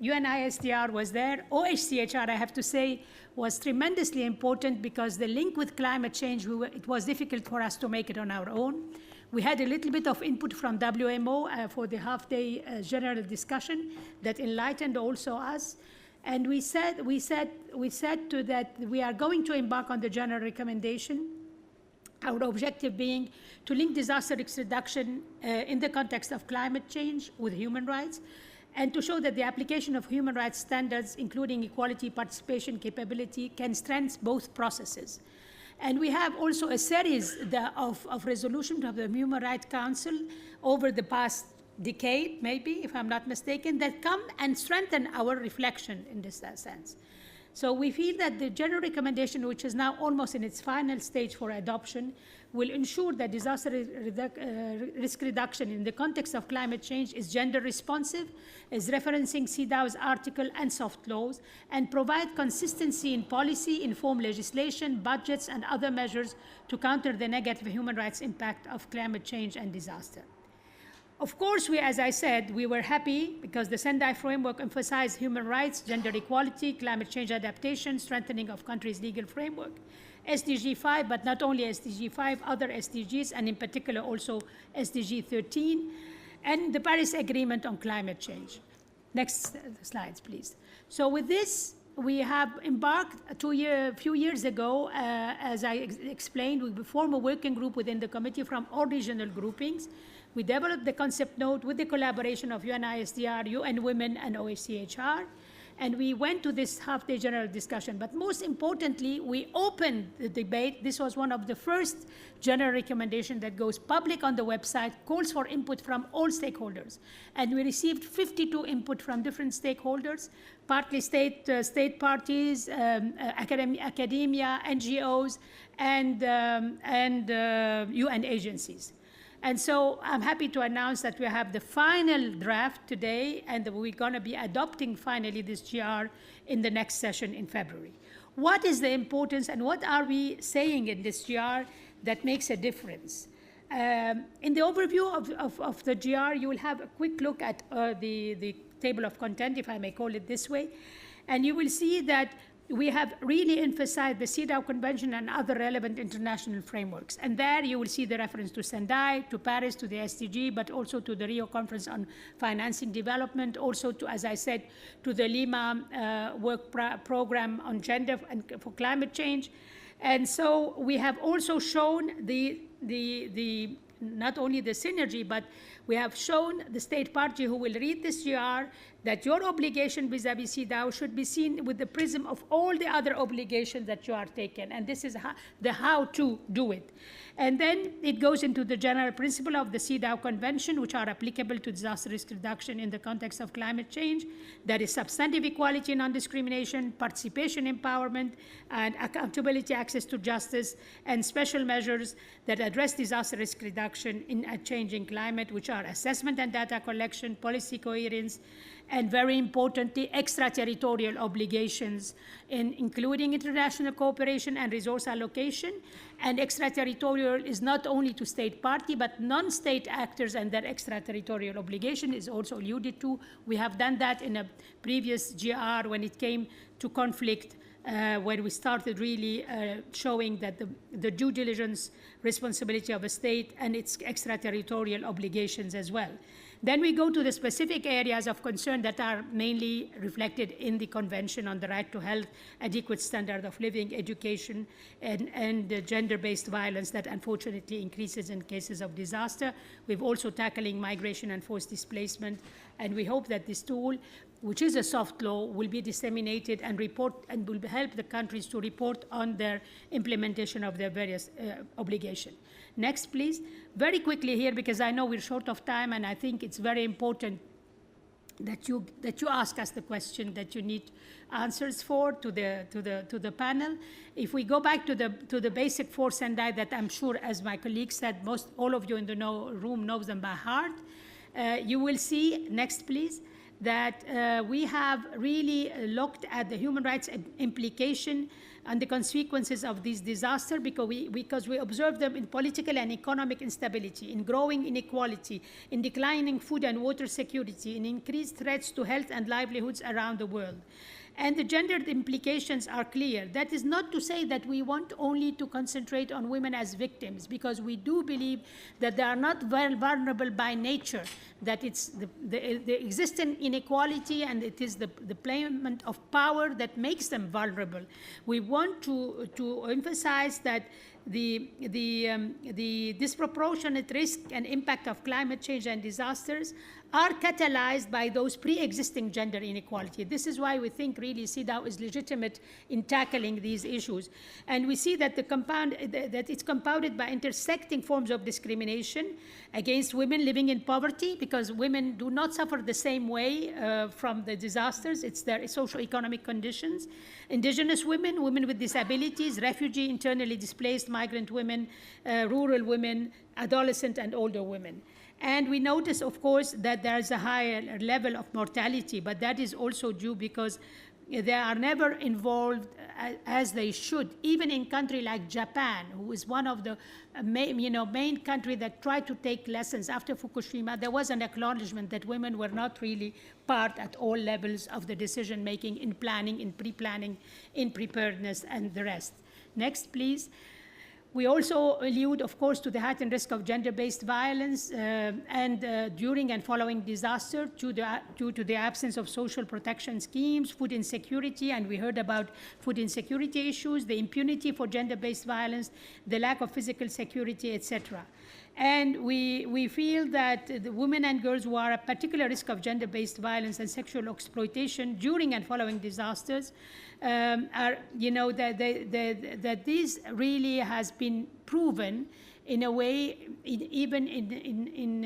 UNISDR was there. OHCHR, I have to say, was tremendously important, because the link with climate change, it was difficult for us to make it on our own. We had a little bit of input from WMO for the half-day general discussion that enlightened also us. And we said to that we are going to embark on the general recommendation, our objective being to link disaster risk reduction in the context of climate change with human rights, and to show that the application of human rights standards, including equality, participation, capability, can strengthen both processes. And we have also a series of resolutions of the Human Rights Council over the past decade, maybe, if I'm not mistaken, that come and strengthen our reflection in this sense. So we feel that the general recommendation, which is now almost in its final stage for adoption, will ensure that disaster risk reduction in the context of climate change is gender responsive, is referencing CEDAW's article and soft laws, and provide consistency in policy, inform legislation, budgets, and other measures to counter the negative human rights impact of climate change and disaster. Of course, as I said, we were happy because the Sendai Framework emphasized human rights, gender equality, climate change adaptation, strengthening of countries' legal framework, SDG 5, but not only SDG 5, other SDGs, and in particular also SDG 13, and the Paris Agreement on climate change. Next slides, please. So with this, we have embarked a few years ago, as I explained, we formed a working group within the committee from all regional groupings. We developed the concept note with the collaboration of UNISDR, UN Women, and OHCHR. And we went to this half-day general discussion. But most importantly, we opened the debate. This was one of the first general recommendations that goes public on the website, calls for input from all stakeholders. And we received 52 input from different stakeholders, partly state parties, academia, NGOs, and UN agencies. And so I'm happy to announce that we have the final draft today, and we're going to be adopting finally this GR in the next session in February. What is the importance and what are we saying in this GR that makes a difference? In the overview of the GR, you will have a quick look at the table of content, if I may call it this way, and you will see that we have really emphasized the CEDAW Convention and other relevant international frameworks. And there you will see the reference to Sendai, to Paris, to the SDG, but also to the Rio Conference on Financing Development, also to, as I said, to the Lima work program on gender and for climate change. And so we have also shown not only the synergy, but we have shown the state party who will read this GR that your obligation vis-a-vis CEDAW should be seen with the prism of all the other obligations that you are taking. And this is how to do it. And then it goes into the general principle of the CEDAW Convention, which are applicable to disaster risk reduction in the context of climate change. That is substantive equality, non-discrimination, participation, empowerment, and accountability, access to justice, and special measures that address disaster risk reduction in a changing climate, which are assessment and data collection, policy coherence, and very importantly, extraterritorial obligations, including international cooperation and resource allocation. And extraterritorial is not only to state party, but non-state actors and their extraterritorial obligation is also alluded to. We have done that in a previous GR when it came to conflict, where we started really showing that the due diligence responsibility of a state and its extraterritorial obligations as well. Then we go to the specific areas of concern that are mainly reflected in the Convention on the Right to Health, Adequate Standard of Living, Education, and gender-based violence that unfortunately increases in cases of disaster. We've also tackling migration and forced displacement, and we hope that this tool, which is a soft law, will be disseminated and will help the countries to report on their implementation of their various obligations. Next, please. Very quickly here, because I know we're short of time, and I think it's very important that you ask us the question that you need answers for to the panel. If we go back to the basic four Sendai that I'm sure, as my colleague said, all of you in the room knows them by heart. You will see, next please, that we have really looked at the human rights implication and the consequences of this disaster because we observe them in political and economic instability, in growing inequality, in declining food and water security, in increased threats to health and livelihoods around the world. And the gendered implications are clear. That is not to say that we want only to concentrate on women as victims, because we do believe that they are not vulnerable by nature, that it's the existing inequality and it is the deployment of power that makes them vulnerable. We want to emphasize that the disproportionate risk and impact of climate change and disasters are catalyzed by those pre-existing gender inequality. This is why we think really CEDAW is legitimate in tackling these issues. And we see that that it's compounded by intersecting forms of discrimination against women living in poverty, because women do not suffer the same way from the disasters. It's their socioeconomic conditions. Indigenous women, women with disabilities, refugee, internally displaced migrant women, rural women, adolescent and older women. And we notice, of course, that there is a higher level of mortality, but that is also due because they are never involved as they should. Even in a country like Japan, who is one of the main country that tried to take lessons after Fukushima, there was an acknowledgement that women were not really part at all levels of the decision making, in planning, in pre-planning, in preparedness, and the rest. Next, please. We also allude, of course, to the heightened risk of gender-based violence during and following disaster due to the absence of social protection schemes, food insecurity, and we heard about food insecurity issues, the impunity for gender-based violence, the lack of physical security, etc. And we feel that the women and girls who are at particular risk of gender-based violence and sexual exploitation during and following disasters that this really has been proven in a way, even in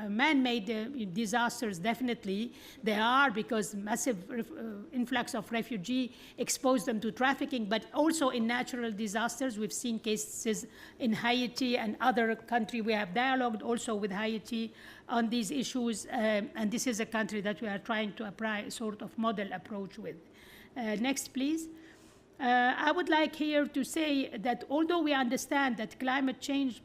man-made disasters. Definitely they are, because massive influx of refugee exposed them to trafficking, but also in natural disasters. We've seen cases in Haiti and other countries. We have dialogued also with Haiti on these issues, and this is a country that we are trying to apply a sort of model approach with. Next, please. I would like here to say that although we understand that climate change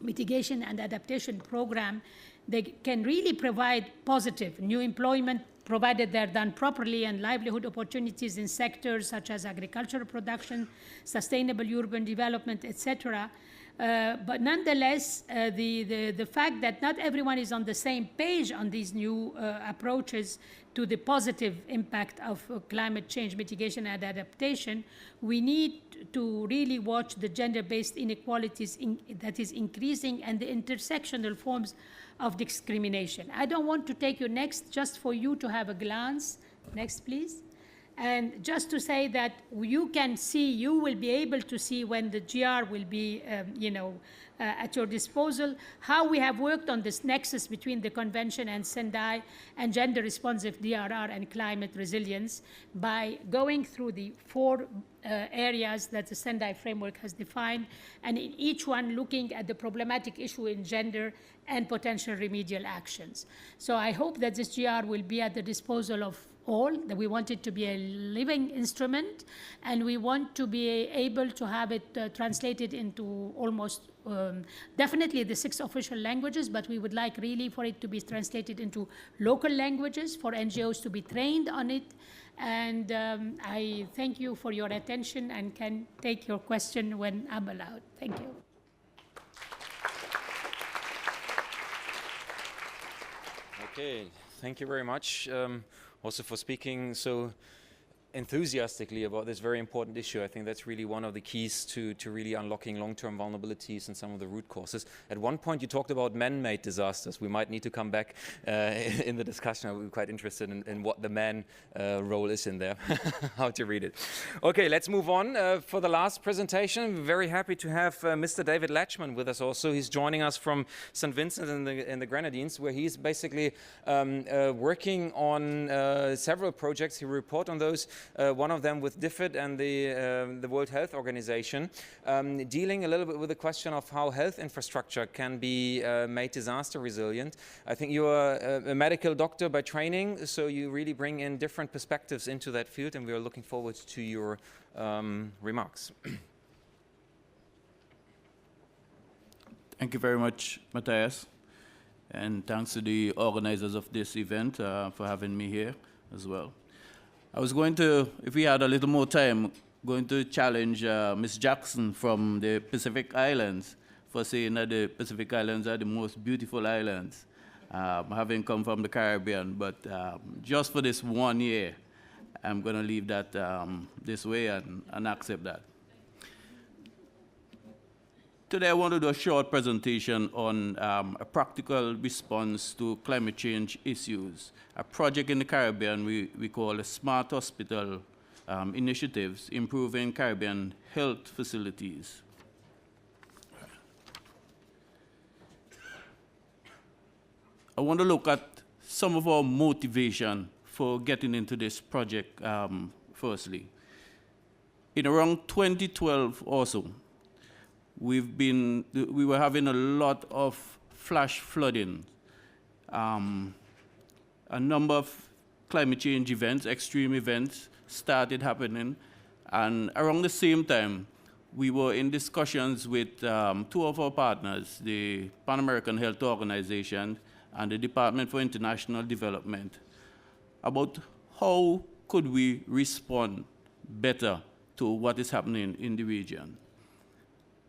mitigation and adaptation program, they can really provide positive new employment, provided they're done properly, and livelihood opportunities in sectors such as agricultural production, sustainable urban development, etc. But nonetheless, the fact that not everyone is on the same page on these new approaches to the positive impact of climate change mitigation and adaptation, we need to really watch the gender-based inequalities that is increasing and the intersectional forms of discrimination. I don't want to take you next, just for you to have a glance. Next, please. And just to say that you can see, you will be able to see when the GR will be, at your disposal, how we have worked on this nexus between the convention and Sendai and gender responsive DRR and climate resilience by going through the 4 areas that the Sendai framework has defined, and in each one looking at the problematic issue in gender and potential remedial actions. So I hope that this GR will be at the disposal of all, that we want it to be a living instrument, and we want to be able to have it translated into almost definitely the 6 official languages, but we would like really for it to be translated into local languages, for NGOs to be trained on it. And I thank you for your attention and can take your question when I'm allowed. Thank you. Okay, thank you very much. Also for speaking so enthusiastically about this very important issue. I think that's really one of the keys to really unlocking long-term vulnerabilities and some of the root causes. At one point you talked about man-made disasters. We might need to come back in the discussion. I'm quite interested in what the man role is in there, how to read it. Okay, let's move on. For the last presentation, we're very happy to have Mr. David Latchman with us also. He's joining us from St. Vincent in the Grenadines, where he's basically working on several projects. He will report on those. One of them with DFID and the World Health Organization, dealing a little bit with the question of how health infrastructure can be made disaster resilient. I think you are a medical doctor by training, so you really bring in different perspectives into that field, and we are looking forward to your remarks. Thank you very much, Matthias, and thanks to the organizers of this event for having me here as well. I was going to, if we had a little more time, going to challenge Ms. Jackson from the Pacific Islands for saying that the Pacific Islands are the most beautiful islands, having come from the Caribbean. But just for this 1 year, I'm going to leave that this way and accept that. Today I want to do a short presentation on a practical response to climate change issues, a project in the Caribbean we call a Smart Hospital Initiatives, Improving Caribbean Health Facilities. I want to look at some of our motivation for getting into this project firstly. In around 2012 or so, we were having a lot of flash flooding, a number of climate change events, extreme events started happening, and around the same time, we were in discussions with two of our partners, the Pan American Health Organization and the Department for International Development, about how could we respond better to what is happening in the region.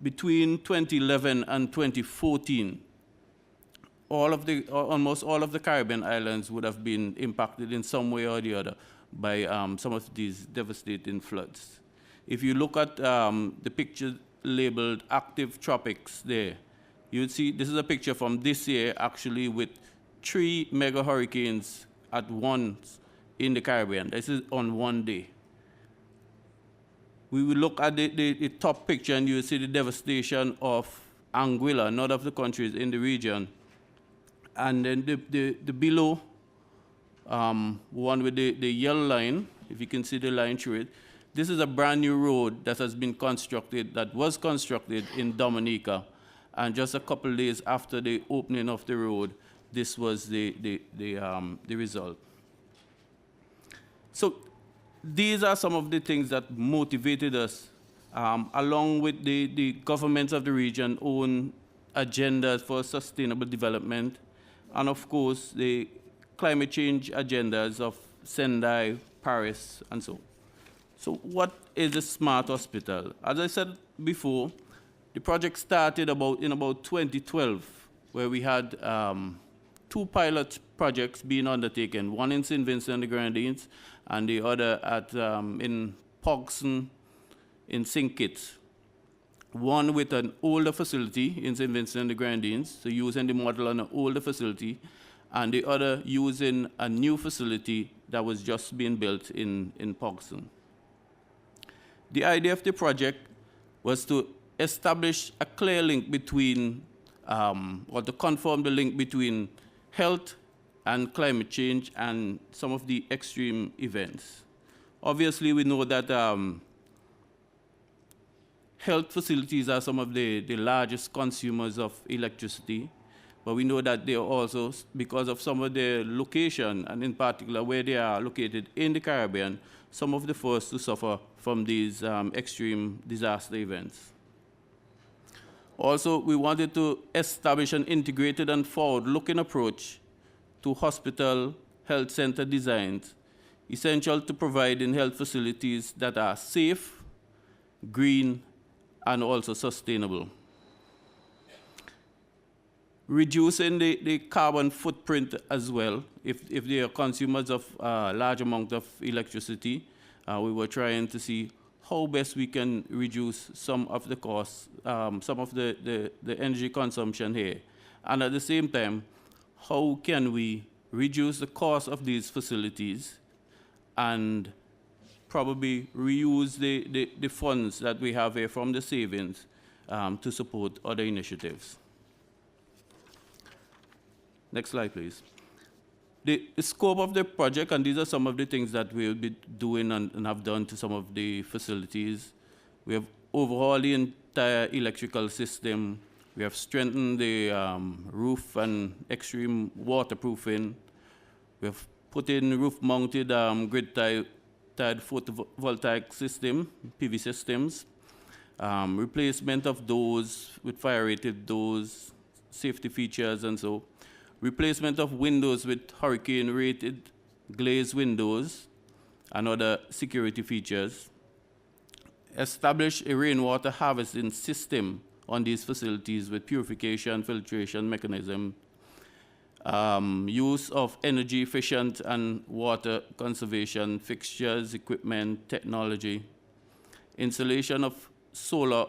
Between 2011 and 2014, almost all of the Caribbean islands would have been impacted in some way or the other by some of these devastating floods. If you look at the picture labeled active tropics there, you would see this is a picture from this year actually with 3 mega hurricanes at once in the Caribbean. This is on one day. We will look at the top picture and you will see the devastation of Anguilla, none of the countries in the region. And then the below one with the yellow line, if you can see the line through it, this is a brand new road that has been constructed, that was constructed in Dominica. And just a couple of days after the opening of the road, this was the result. So these are some of the things that motivated us, along with the governments of the region own agendas for sustainable development, and of course the climate change agendas of Sendai, Paris, and so on. So what is a smart hospital? As I said before, the project started in about 2012, where we had 2 pilot projects being undertaken, one in St. Vincent and the Grenadines, and the other in Pogson in St. Kitts. One with an older facility in St. Vincent and the Grenadines, so using the model on an older facility, and the other using a new facility that was just being built in Pogson. The idea of the project was to establish a clear link between, or to confirm the link between health and climate change and some of the extreme events. Obviously, we know that health facilities are some of the largest consumers of electricity, but we know that they are also, because of some of their location, and in particular where they are located in the Caribbean, some of the first to suffer from these extreme disaster events. Also, we wanted to establish an integrated and forward-looking approach to hospital health center designs, essential to providing health facilities that are safe, green, and also sustainable. Reducing the carbon footprint as well. If they are consumers of a large amount of electricity, we were trying to see how best we can reduce some of the costs, some of the energy consumption here. And at the same time, how can we reduce the cost of these facilities and probably reuse the funds that we have here from the savings to support other initiatives. Next slide, please. The scope of the project, and these are some of the things that we'll be doing and have done to some of the facilities. We have overhauled the entire electrical system. We have strengthened the roof and extreme waterproofing. We have put in roof-mounted grid-tied photovoltaic system, PV systems, replacement of doors with fire-rated doors, safety features, and so. Replacement of windows with hurricane-rated glazed windows and other security features. Establish a rainwater harvesting system on these facilities with purification, filtration mechanism. Use of energy-efficient and water conservation fixtures, equipment, technology. Installation of solar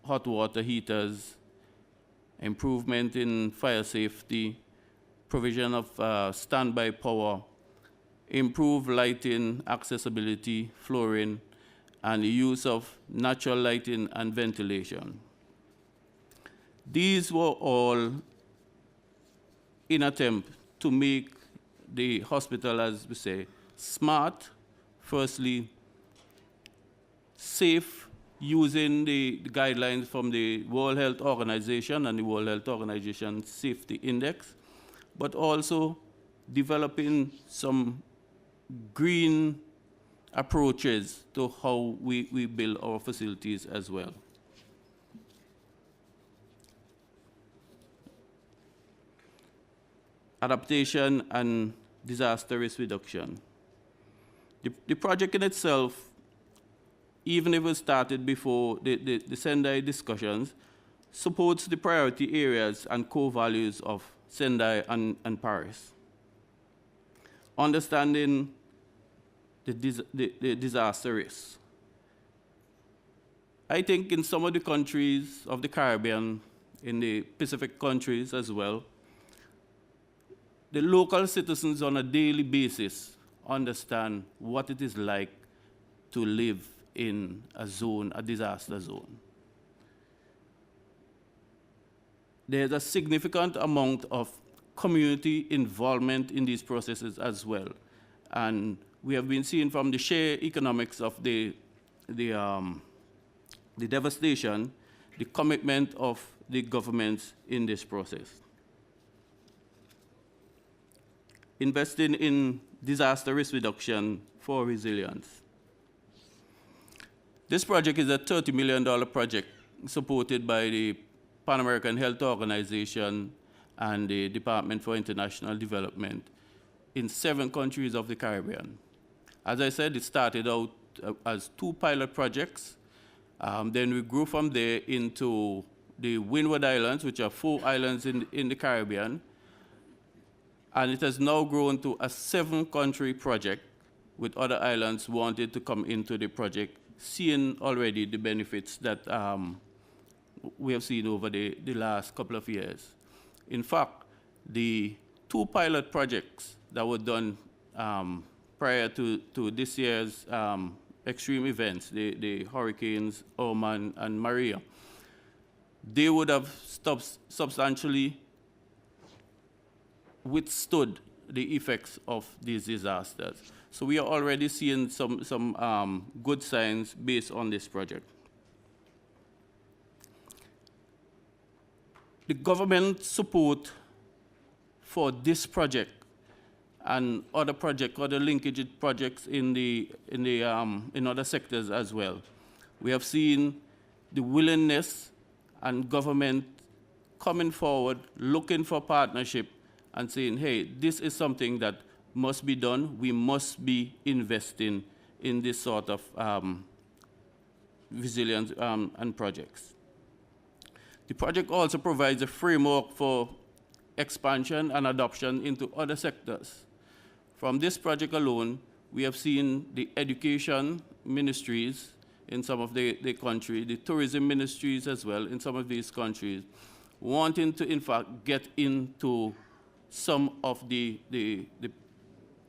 hot water heaters, improvement in fire safety, provision of standby power, improved lighting, accessibility, flooring, and the use of natural lighting and ventilation. These were all in attempt to make the hospital, as we say, smart, firstly, safe, using the guidelines from the World Health Organization and the World Health Organization Safety Index, but also developing some green approaches to how we build our facilities as well. Adaptation and disaster risk reduction. The project in itself, even if it started before the Sendai discussions, supports the priority areas and core values of Sendai and Paris. Understanding the disaster risk. I think in some of the countries of the Caribbean, in the Pacific countries as well, the local citizens on a daily basis understand what it is like to live in a zone, a disaster zone. There's a significant amount of community involvement in these processes as well. And we have been seeing from the sheer economics of the devastation, the commitment of the governments in this process. Investing in disaster risk reduction for resilience. This project is a $30 million project supported by the Pan American Health Organization and the Department for International Development in 7 countries of the Caribbean. As I said, it started out as 2 pilot projects. Then we grew from there into the Windward Islands, which are 4 islands in the Caribbean. And it has now grown to a 7-country project with other islands wanting to come into the project, seeing already the benefits that we have seen over the last couple of years. In fact, the 2 pilot projects that were done prior to this year's extreme events, the hurricanes Irma and Maria, they would have substantially withstood the effects of these disasters. So we are already seeing some good signs based on this project. The government support for this project and other projects, other linkage projects in other sectors as well. We have seen the willingness and government coming forward, looking for partnership and saying, hey, this is something that must be done. We must be investing in this sort of resilience and projects. The project also provides a framework for expansion and adoption into other sectors. From this project alone, we have seen the education ministries in some of the countries, the tourism ministries as well in some of these countries, wanting to, in fact, get into some of the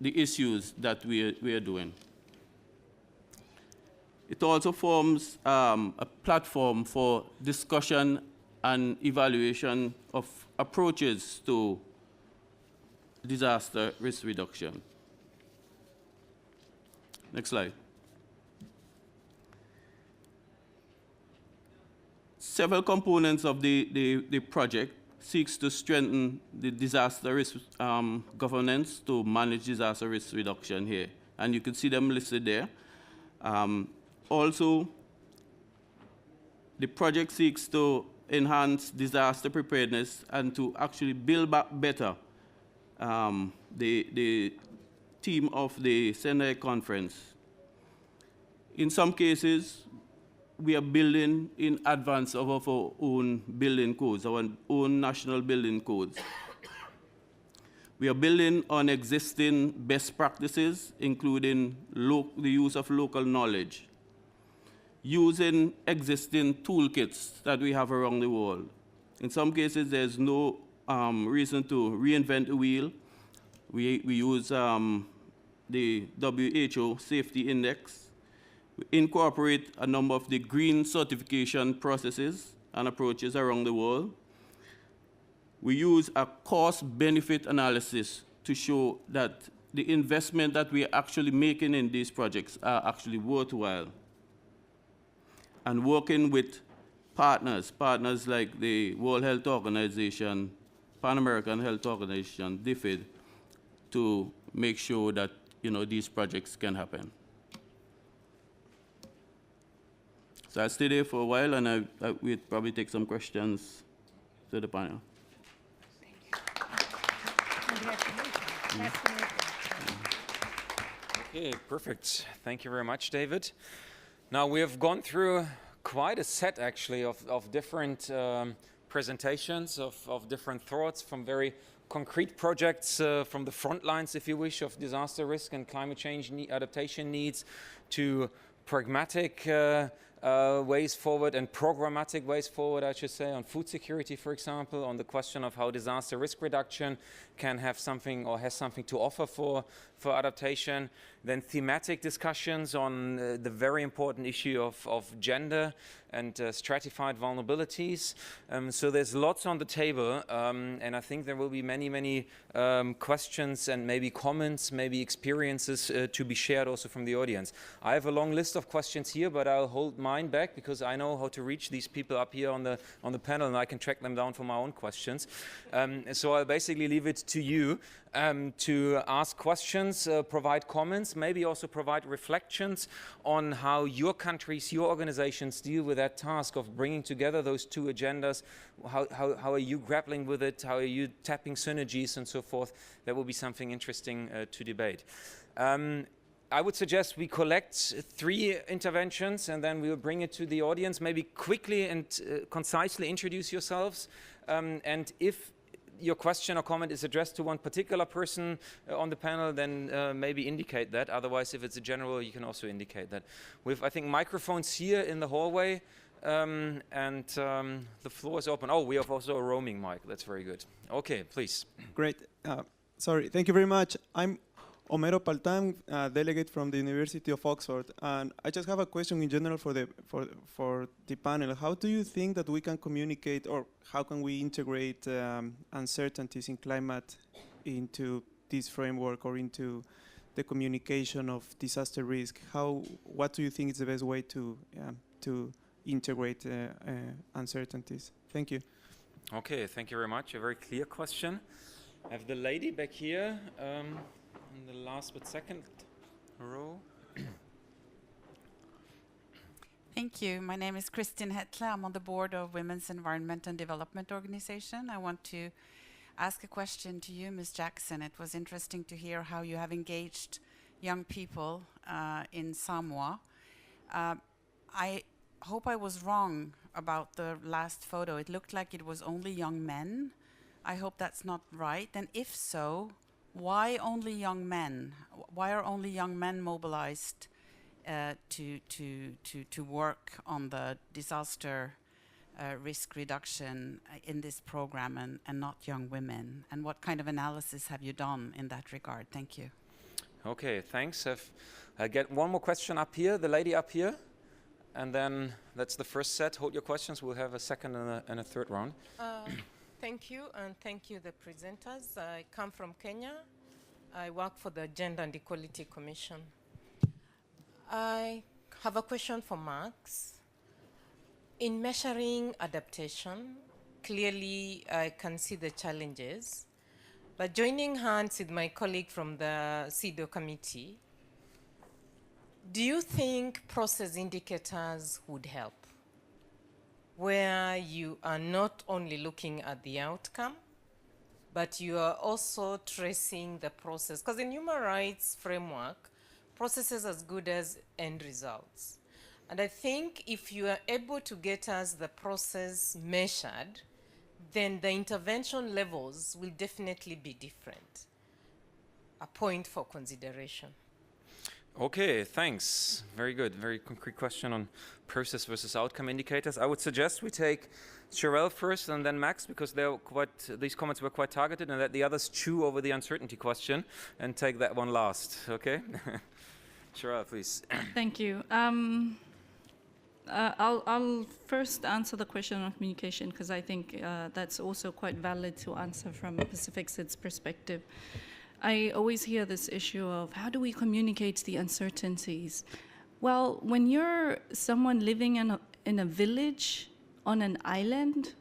issues that we are doing. It also forms a platform for discussion and evaluation of approaches to disaster risk reduction. Next slide. Several components of the project seeks to strengthen the disaster risk governance to manage disaster risk reduction here. And you can see them listed there. Also, the project seeks to enhance disaster preparedness and to actually build back better the theme of the Sendai conference. In some cases, we are building in advance of our own building codes, our own national building codes. We are building on existing best practices, including the use of local knowledge, using existing toolkits that we have around the world. In some cases, there's no reason to reinvent the wheel. We use the WHO Safety Index. We incorporate a number of the green certification processes and approaches around the world. We use a cost-benefit analysis to show that the investment that we are actually making in these projects are actually worthwhile. And working with partners like the World Health Organization, Pan American Health Organization, DFID, to make sure that these projects can happen. So I'll stay there for a while, and we'll probably take some questions to the panel. Okay, perfect. Thank you very much, David. Now, we have gone through quite a set, actually, of different presentations, of different thoughts, from very concrete projects from the front lines, if you wish, of disaster risk and climate change adaptation needs, to pragmatic ways forward and programmatic ways forward, I should say, on food security, for example, on the question of how disaster risk reduction can have something or has something to offer for adaptation. Then thematic discussions on the very important issue of gender and stratified vulnerabilities. So there's lots on the table, and I think there will be many questions and maybe comments, maybe experiences to be shared also from the audience. I have a long list of questions here, but I'll hold mine back because I know how to reach these people up here on the panel, and I can track them down for my own questions. So I'll basically leave it to you to ask questions, provide comments, maybe also provide reflections on how your countries, your organizations deal with that task of bringing together those two agendas. How are you grappling with it? How are you tapping synergies and so forth? That will be something interesting to debate. I would suggest we collect 3 interventions and then we'll bring it to the audience. Maybe quickly and concisely introduce yourselves. And if your question or comment is addressed to one particular person on the panel, then maybe indicate that. Otherwise, if it's a general, you can also indicate that. We have, I think, microphones here in the hallway, and the floor is open. Oh, we have also a roaming mic. That's very good. Okay, please. Great. Sorry, thank you very much. I'm Homero Paltan, delegate from the University of Oxford, and I just have a question in general for the panel. How do you think that we can communicate, or how can we integrate uncertainties in climate into this framework or into the communication of disaster risk? What do you think is the best way to integrate uncertainties? Thank you. Okay, thank you very much. A very clear question. I have the lady back here. In the last but second row. Thank you. My name is Kristin Hetle. I'm on the board of Women's Environment and Development Organization. I want to ask a question to you, Ms. Jackson. It was interesting to hear how you have engaged young people in Samoa. I hope I was wrong about the last photo. It looked like it was only young men. I hope that's not right. And if so, why only young men? Why are only young men mobilized to work on the disaster risk reduction in this program and not young women? And what kind of analysis have you done in that regard? Thank you. Okay, thanks. I get one more question up here, the lady up here. And then that's the first set. Hold your questions. We'll have a second and a third round. Thank you, and thank you, the presenters. I come from Kenya. I work for the Gender and Equality Commission. I have a question for Max. In measuring adaptation, clearly I can see the challenges, but joining hands with my colleague from the CEDAW committee, do you think process indicators would help? Where you are not only looking at the outcome, but you are also tracing the process. Because in human rights framework, process is as good as end results. And I think if you are able to get us the process measured, then the intervention levels will definitely be different. A point for consideration. Okay, thanks. Very good. Very concrete question on process versus outcome indicators. I would suggest we take Sherelle first and then Max, because these comments were quite targeted, and let the others chew over the uncertainty question and take that one last. Okay? Sherelle, please. Thank you. I'll first answer the question on communication, because I think that's also quite valid to answer from Pacific SID's perspective. I always hear this issue of how do we communicate the uncertainties? Well, when you're someone living in a village on an island,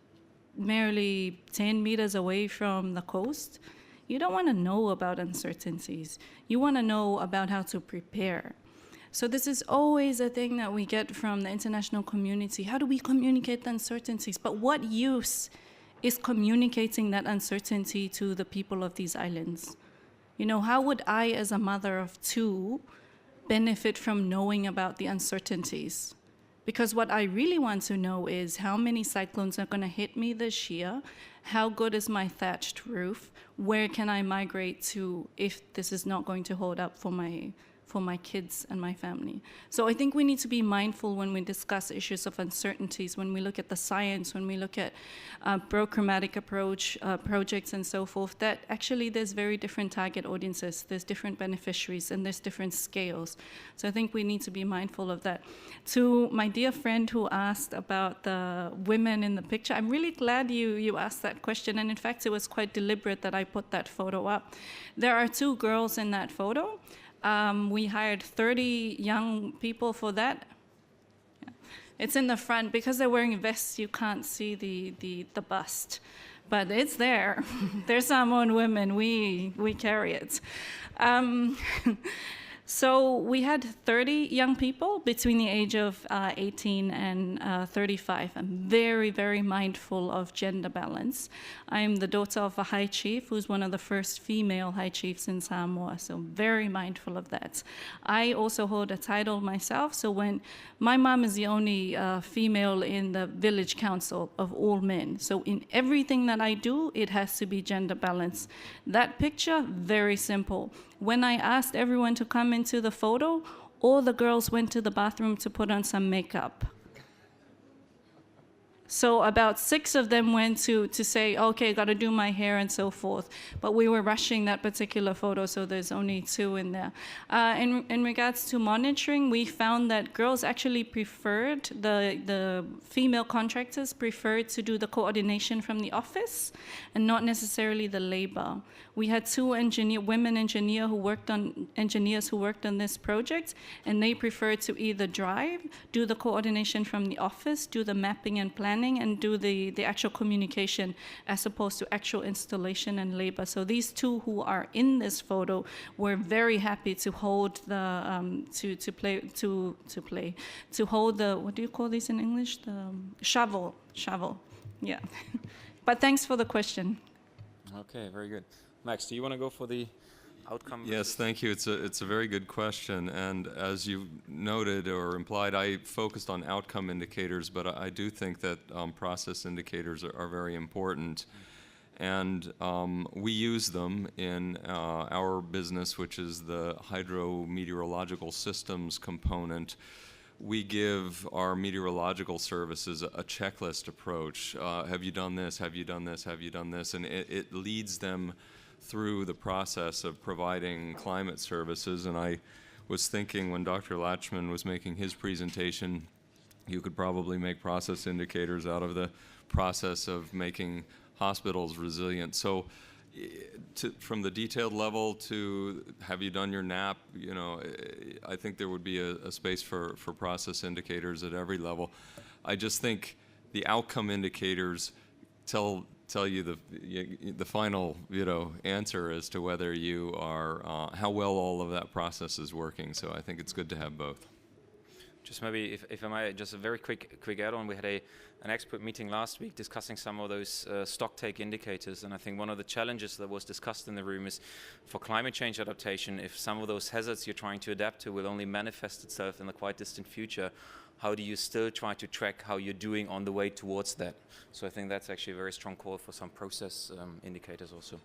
merely 10 meters away from the coast, you don't want to know about uncertainties. You want to know about how to prepare. So this is always a thing that we get from the international community. How do we communicate the uncertainties? But what use is communicating that uncertainty to the people of these islands? You know, how would I, as a mother of two, benefit from knowing about the uncertainties? Because what I really want to know is how many cyclones are going to hit me this year, how good is my thatched roof, where can I migrate to if this is not going to hold up for my kids and my family. So I think we need to be mindful when we discuss issues of uncertainties, when we look at the science, when we look at pro-climatic approach projects and so forth, that actually there's very different target audiences, there's different beneficiaries, and there's different scales. So I think we need to be mindful of that. To my dear friend who asked about the women in the picture, I'm really glad you asked that question, and in fact it was quite deliberate that I put that photo up. There are two girls in that photo. We hired 30 young people for that. Yeah. It's in the front. Because they're wearing vests, you can't see the bust. But it's there. They're Samoan women. We carry it. So we had 30 young people between the age of 18 and 35. I'm very, very mindful of gender balance. I'm the daughter of a high chief who's one of the first female high chiefs in Samoa, so very mindful of that. I also hold a title myself, so when my mom is the only female in the village council of all men. So in everything that I do, it has to be gender balance. That picture, very simple. When I asked everyone to come into the photo, all the girls went to the bathroom to put on some makeup. So about 6 of them went to say, okay, got to do my hair and so forth. But we were rushing that particular photo, so there's only 2 in there. In regards to monitoring, we found that girls actually preferred, the female contractors preferred to do the coordination from the office and not necessarily the labor. We had 2 women engineers who worked on this project, and they preferred to either drive, do the coordination from the office, do the mapping and planning, and do the actual communication as opposed to actual installation and labor. So these 2 who are in this photo were very happy to hold the to hold the, what do you call these in English? The shovel. Yeah. But thanks for the question. Okay, very good. Max, do you want to go for the outcome? Yes, thank you. It's a very good question, and as you noted or implied, I focused on outcome indicators, but I do think that process indicators are very important, and we use them in our business, which is the hydrometeorological systems component. We give our meteorological services a checklist approach. Have you done this? Have you done this? Have you done this? And it leads them through the process of providing climate services. And I was thinking when Dr. Latchman was making his presentation, you could probably make process indicators out of the process of making hospitals resilient. So from the detailed level to have you done your NAP, you know, I think there would be a space for process indicators at every level. I just think the outcome indicators tell you the final, you know, answer as to whether you are how well all of that process is working. So I think it's good to have both. Just maybe, if I might, just a very quick add-on. We had an expert meeting last week discussing some of those stock take indicators, and I think one of the challenges that was discussed in the room is for climate change adaptation, if some of those hazards you're trying to adapt to will only manifest itself in the quite distant future, how do you still try to track how you're doing on the way towards that? So I think that's actually a very strong call for some process indicators also.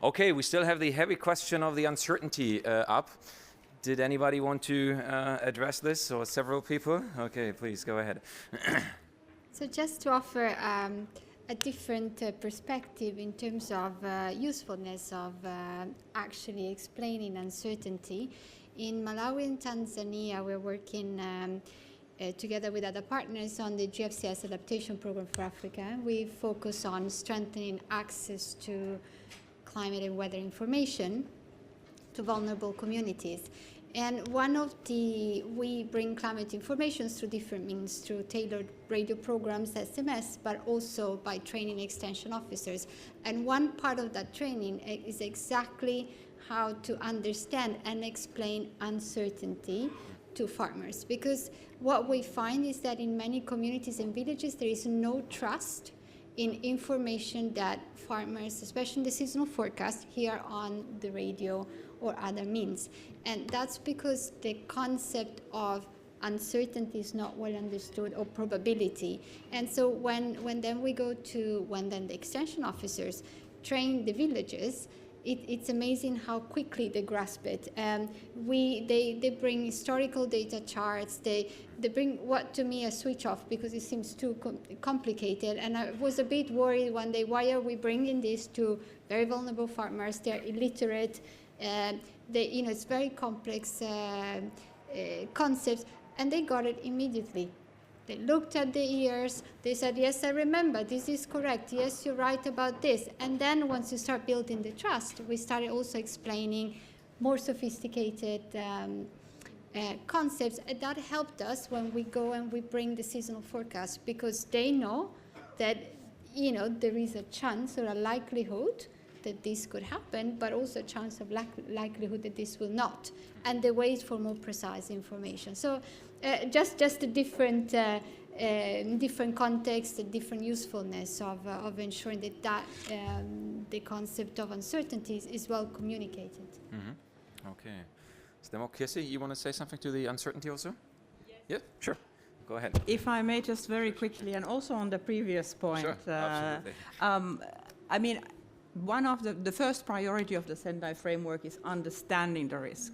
Okay, we still have the heavy question of the uncertainty up. Did anybody want to address this, or several people? Okay, please go ahead. So just to offer a different perspective in terms of usefulness of actually explaining uncertainty. In Malawi and Tanzania, we're working together with other partners on the GFCS Adaptation Program for Africa. We focus on strengthening access to climate and weather information to vulnerable communities. And we bring climate information through different means, through tailored radio programs, SMS, but also by training extension officers. And one part of that training is exactly how to understand and explain uncertainty to farmers. Because what we find is that in many communities and villages, there is no trust in information that farmers, especially in the seasonal forecast, hear on the radio or other means. And that's because the concept of uncertainty is not well understood, or probability. And so when then the extension officers train the villages, it's amazing how quickly they grasp it. They bring historical data charts. They bring what to me a switch off, because it seems too complicated. And I was a bit worried one day, why are we bringing this to very vulnerable farmers? They're illiterate. It's very complex concepts, and they got it immediately. They looked at the ears, they said, yes, I remember, this is correct, yes, you're right about this. And then once you start building the trust, we started also explaining more sophisticated concepts. And that helped us when we go and we bring the seasonal forecast, because they know that, there is a chance or a likelihood that this could happen, but also a chance of likelihood that this will not. And they wait for more precise information. So just a different context, a different usefulness of ensuring that the concept of uncertainties is well communicated. Mm-hmm. Okay. Stemo Kirsi, you want to say something to the uncertainty also? Yes. Yeah, sure. Go ahead. If I may just very quickly, and also on the previous point. Sure, absolutely. I mean, one of the first priority of the Sendai framework is understanding the risk.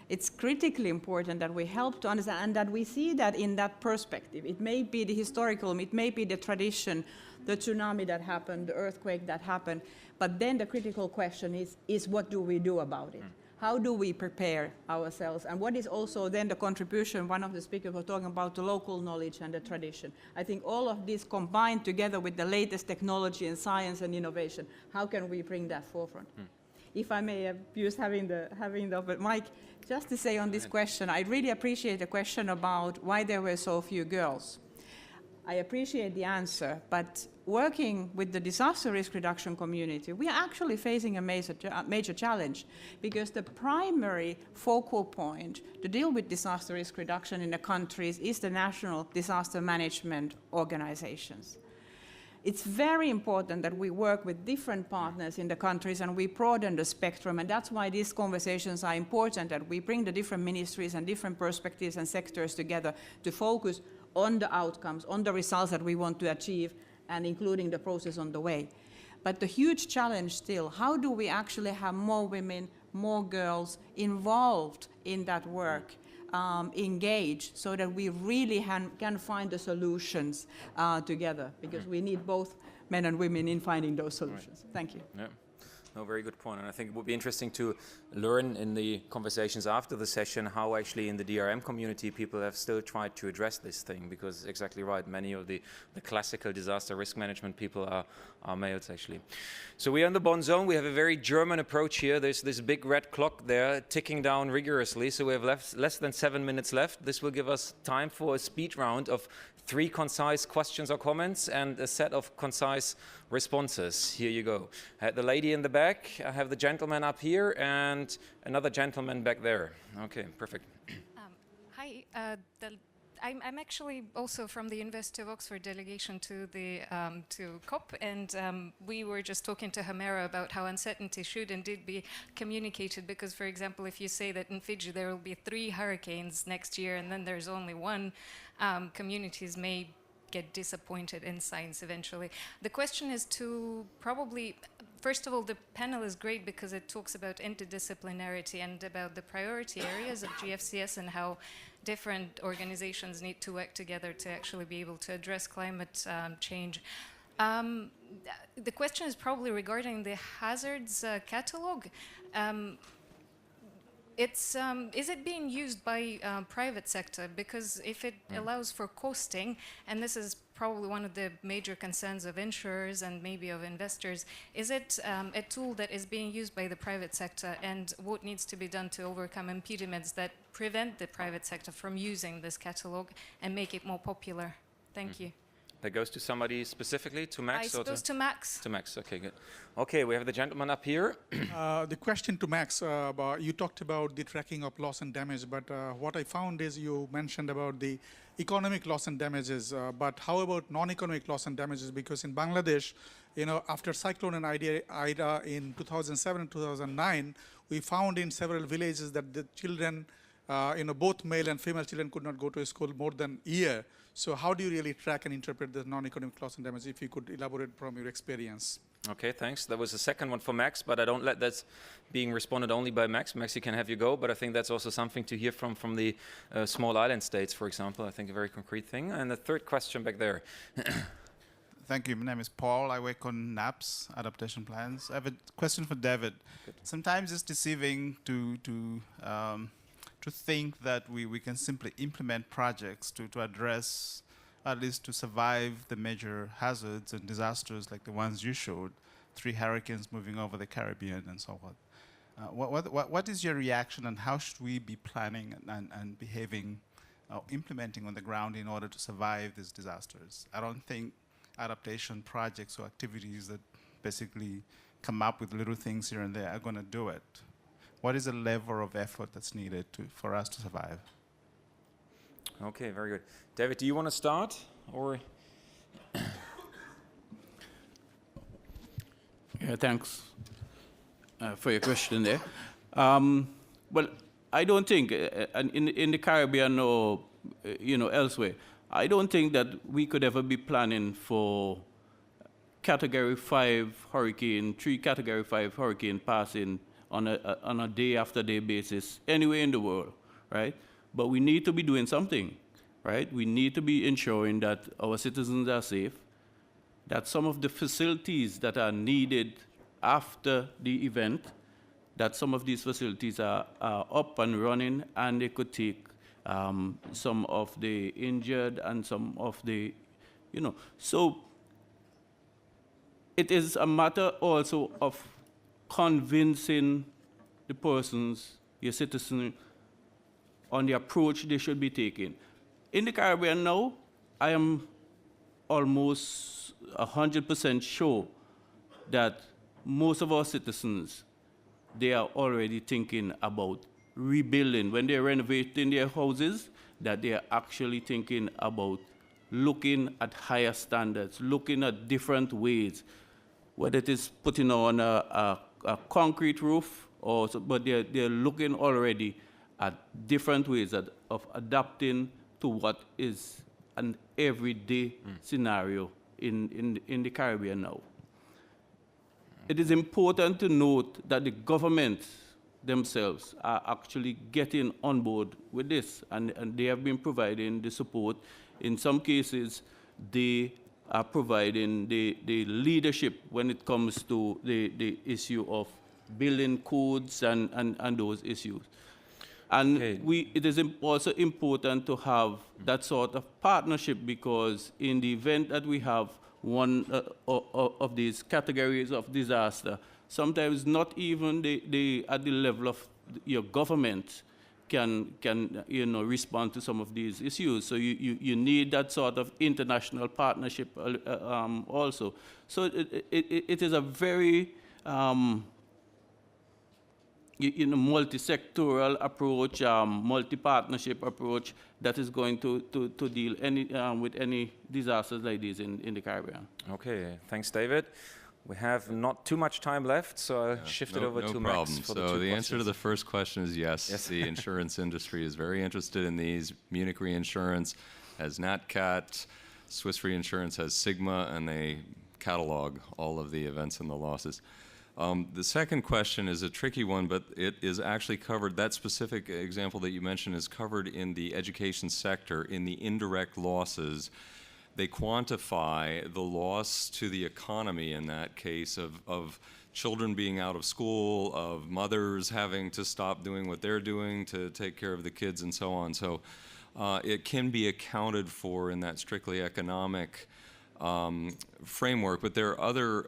It's critically important that we help to understand, and that we see that in that perspective. It may be the historical, it may be the tradition, the tsunami that happened, the earthquake that happened, but then the critical question is what do we do about it? How do we prepare ourselves? And what is also then the contribution, one of the speakers was talking about the local knowledge and the tradition. I think all of this combined together with the latest technology and science and innovation, how can we bring that forefront? If I may use having the mic, just to say on this question, I really appreciate the question about why there were so few girls. I appreciate the answer, but working with the disaster risk reduction community, we are actually facing a major challenge, because the primary focal point to deal with disaster risk reduction in the countries is the national disaster management organizations. It's very important that we work with different partners in the countries and we broaden the spectrum, and that's why these conversations are important, that we bring the different ministries and different perspectives and sectors together to focus on the outcomes, on the results that we want to achieve, and including the process on the way. But the huge challenge still, how do we actually have more women, more girls involved in that work, engaged, so that we really can find the solutions together, because we need both men and women in finding those solutions. Right. Thank you. Yeah. No, very good point. And I think it would be interesting to learn in the conversations after the session how actually in the DRM community people have still tried to address this thing, because exactly right, many of the classical disaster risk management people are males actually. So we are in the Bonn zone. We have a very German approach here. There's this big red clock there ticking down rigorously. So we have less than 7 minutes left. This will give us time for a speed round of 3 concise questions or comments and a set of concise responses. Here you go. I had the lady in the back, I have the gentleman up here, and another gentleman back there. Okay, perfect. Hi, I'm actually also from the University of Oxford delegation to the to COP, and we were just talking to Hamera about how uncertainty should indeed be communicated, because, for example, if you say that in Fiji there will be 3 hurricanes next year and then there's only 1, communities may get disappointed in science eventually. The question is to probably first of all, the panel is great because it talks about interdisciplinarity and about the priority areas of GFCS and how different organizations need to work together to actually be able to address climate change. The question is probably regarding the hazards catalog. Is it being used by private sector? Because if it allows for costing, and this is probably one of the major concerns of insurers and maybe of investors, is it a tool that is being used by the private sector, and what needs to be done to overcome impediments that prevent the private sector from using this catalog and make it more popular? Thank you. That goes to somebody specifically, to Max? I suppose to Max. To Max, okay, good. Okay, we have the gentleman up here. The question to Max, you talked about the tracking of loss and damage, but what I found is you mentioned about the economic loss and damages, but how about non-economic loss and damages? Because in Bangladesh, after Cyclone and Ida in 2007 and 2009, we found in several villages that the children, both male and female children could not go to school more than a year. So how do you really track and interpret the non-economic loss and damage, if you could elaborate from your experience? Okay, thanks. That was the second one for Max, but I don't let that being responded only by Max. Max, you can have your go, but I think that's also something to hear from the small island states, for example. I think a very concrete thing. And the third question back there. Thank you. My name is Paul. I work on NAPS, adaptation plans. I have a question for David. Good. Sometimes it's deceiving to think that we can simply implement projects to address, at least to survive the major hazards and disasters like the ones you showed, 3 hurricanes moving over the Caribbean and so on. What is your reaction, and how should we be planning and behaving, implementing on the ground in order to survive these disasters? I don't think adaptation projects or activities that basically come up with little things here and there are going to do it. What is the level of effort that's needed for us to survive? Okay, very good. David, do you want to start, or? Yeah, thanks for your question there. Well, I don't think, in the Caribbean or elsewhere, I don't think that we could ever be planning for Category 5 hurricane, 3 Category 5 hurricane passing on a day-after-day basis anywhere in the world, right? But we need to be doing something, right? We need to be ensuring that our citizens are safe, that some of the facilities that are needed after the event, that some of these facilities are up and running, and they could take some of the injured and some of the, So it is a matter also of convincing the persons, your citizens, on the approach they should be taking. In the Caribbean now, I am almost 100% sure that most of our citizens, they are already thinking about rebuilding. When they're renovating their houses, that they are actually thinking about looking at higher standards, looking at different ways, whether it is putting on a concrete roof, but they're looking already at different ways of adapting to what is an everyday scenario in the Caribbean now. It is important to note that the governments themselves are actually getting on board with this, and they have been providing the support. In some cases, they are providing the leadership when it comes to the issue of building codes and those issues. And it is also important to have that sort of partnership, because in the event that we have one of these categories of disaster, sometimes not even at the level of your government can respond to some of these issues. So you need that sort of international partnership also. So it is a very multi-sectoral approach, multi-partnership approach that is going to deal with any disasters like these in the Caribbean. Okay, thanks, David. We have not too much time left, so I'll shift it over to Max for the 2 questions. So the answer to the first question is yes. The insurance industry is very interested in these. Munich Reinsurance has NatCat, Swiss Reinsurance has Sigma, and they catalog all of the events and the losses. The second question is a tricky one, but it is actually covered, that specific example that you mentioned is covered in the education sector, in the indirect losses. They quantify the loss to the economy in that case of children being out of school, of mothers having to stop doing what they're doing to take care of the kids and so on. So it can be accounted for in that strictly economic framework, but there are other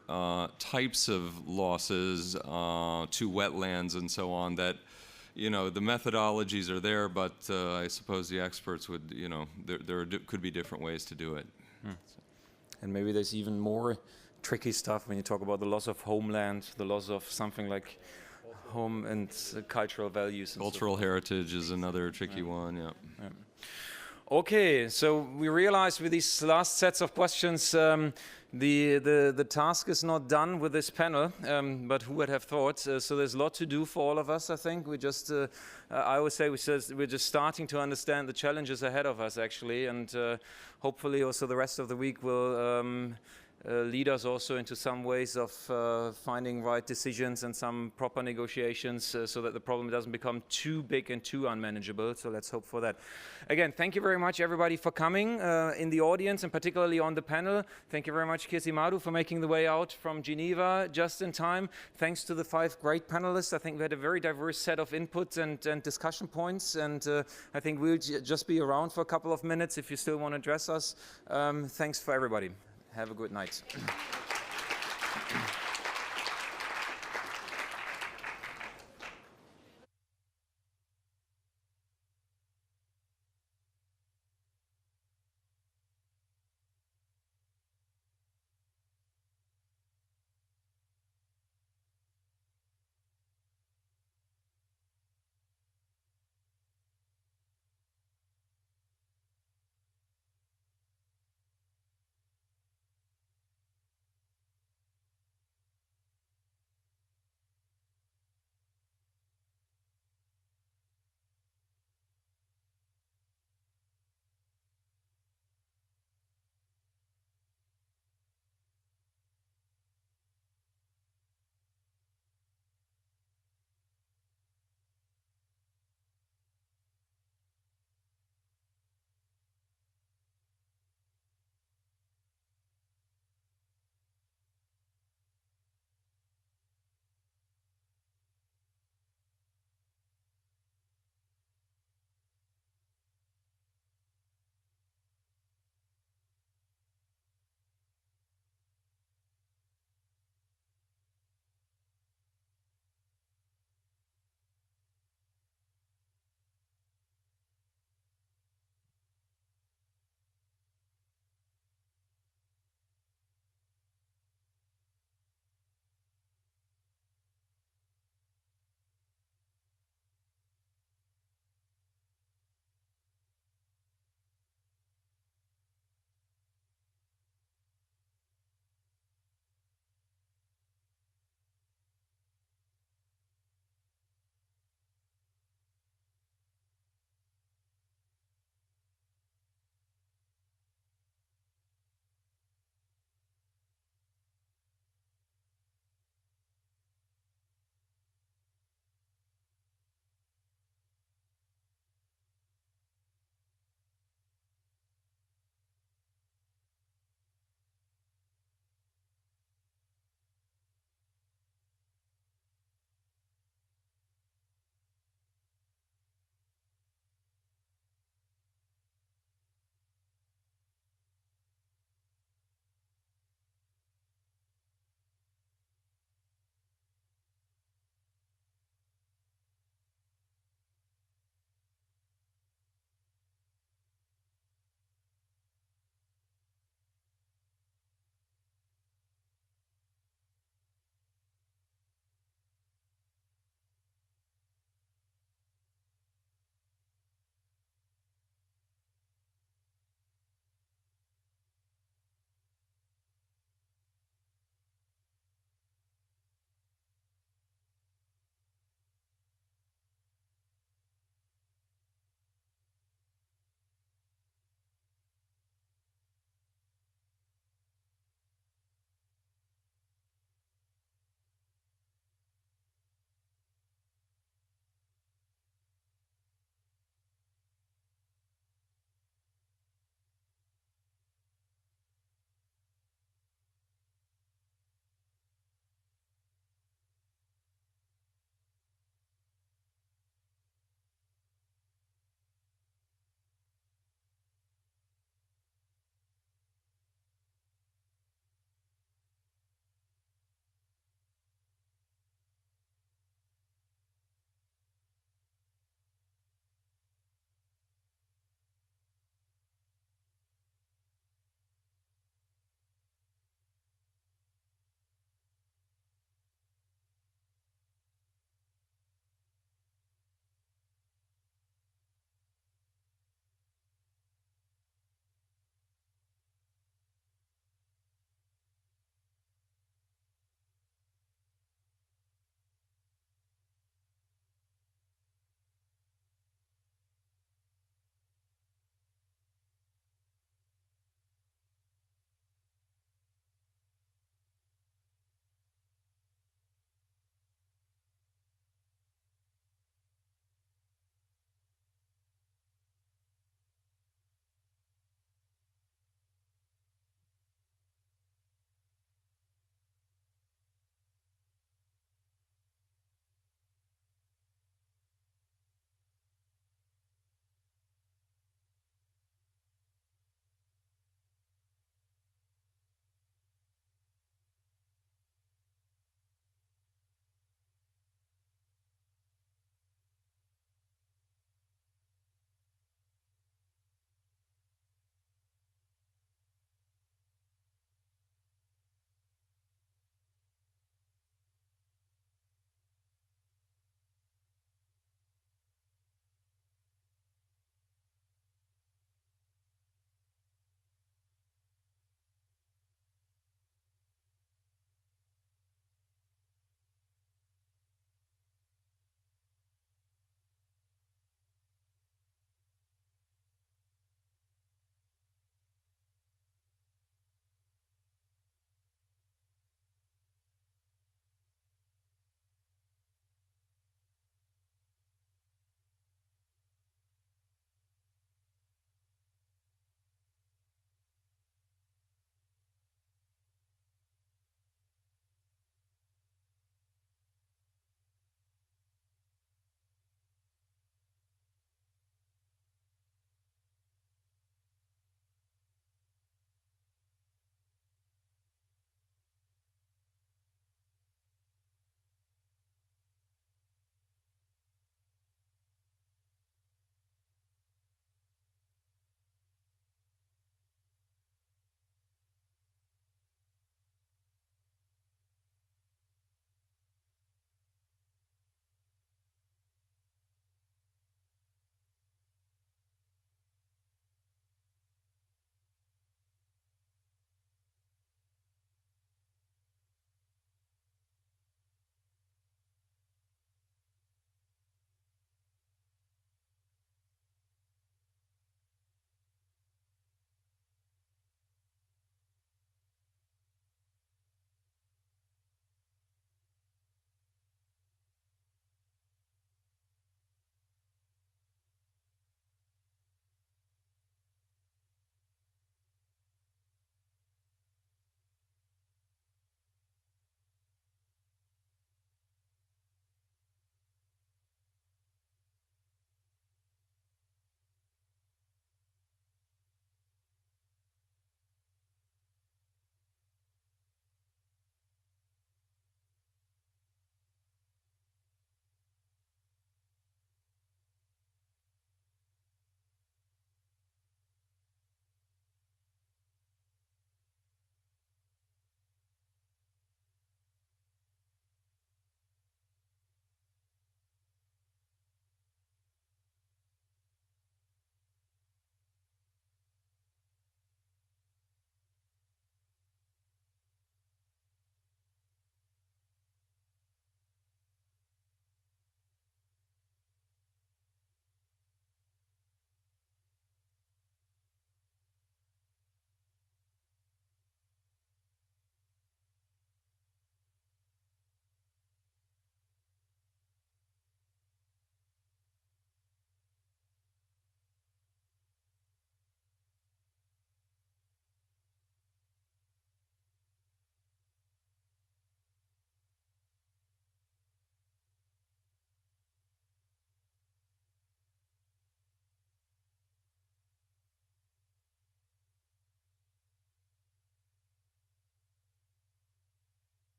types of losses to wetlands and so on that, you know, the methodologies are there, but I suppose the experts would, you know, could be different ways to do it. And maybe there's even more tricky stuff when you talk about the loss of homeland, the loss of something like home and cultural values. And cultural heritage is another tricky one, yeah. Okay, so we realized with these last sets of questions, the task is not done with this panel, but who would have thought? So there's a lot to do for all of us, I think. We just, I always say we're just starting to understand the challenges ahead of us, actually, and hopefully also the rest of the week will lead us also into some ways of finding right decisions and some proper negotiations so that the problem doesn't become too big and too unmanageable. So let's hope for that. Again, thank you very much, everybody, for coming in the audience and particularly on the panel. Thank you very much, Kirsi Madu, for making the way out from Geneva just in time. Thanks to the 5 great panelists. I think we had a very diverse set of inputs and discussion points, and I think we'll just be around for a couple of minutes if you still want to address us. Thanks for everybody. Have a good night.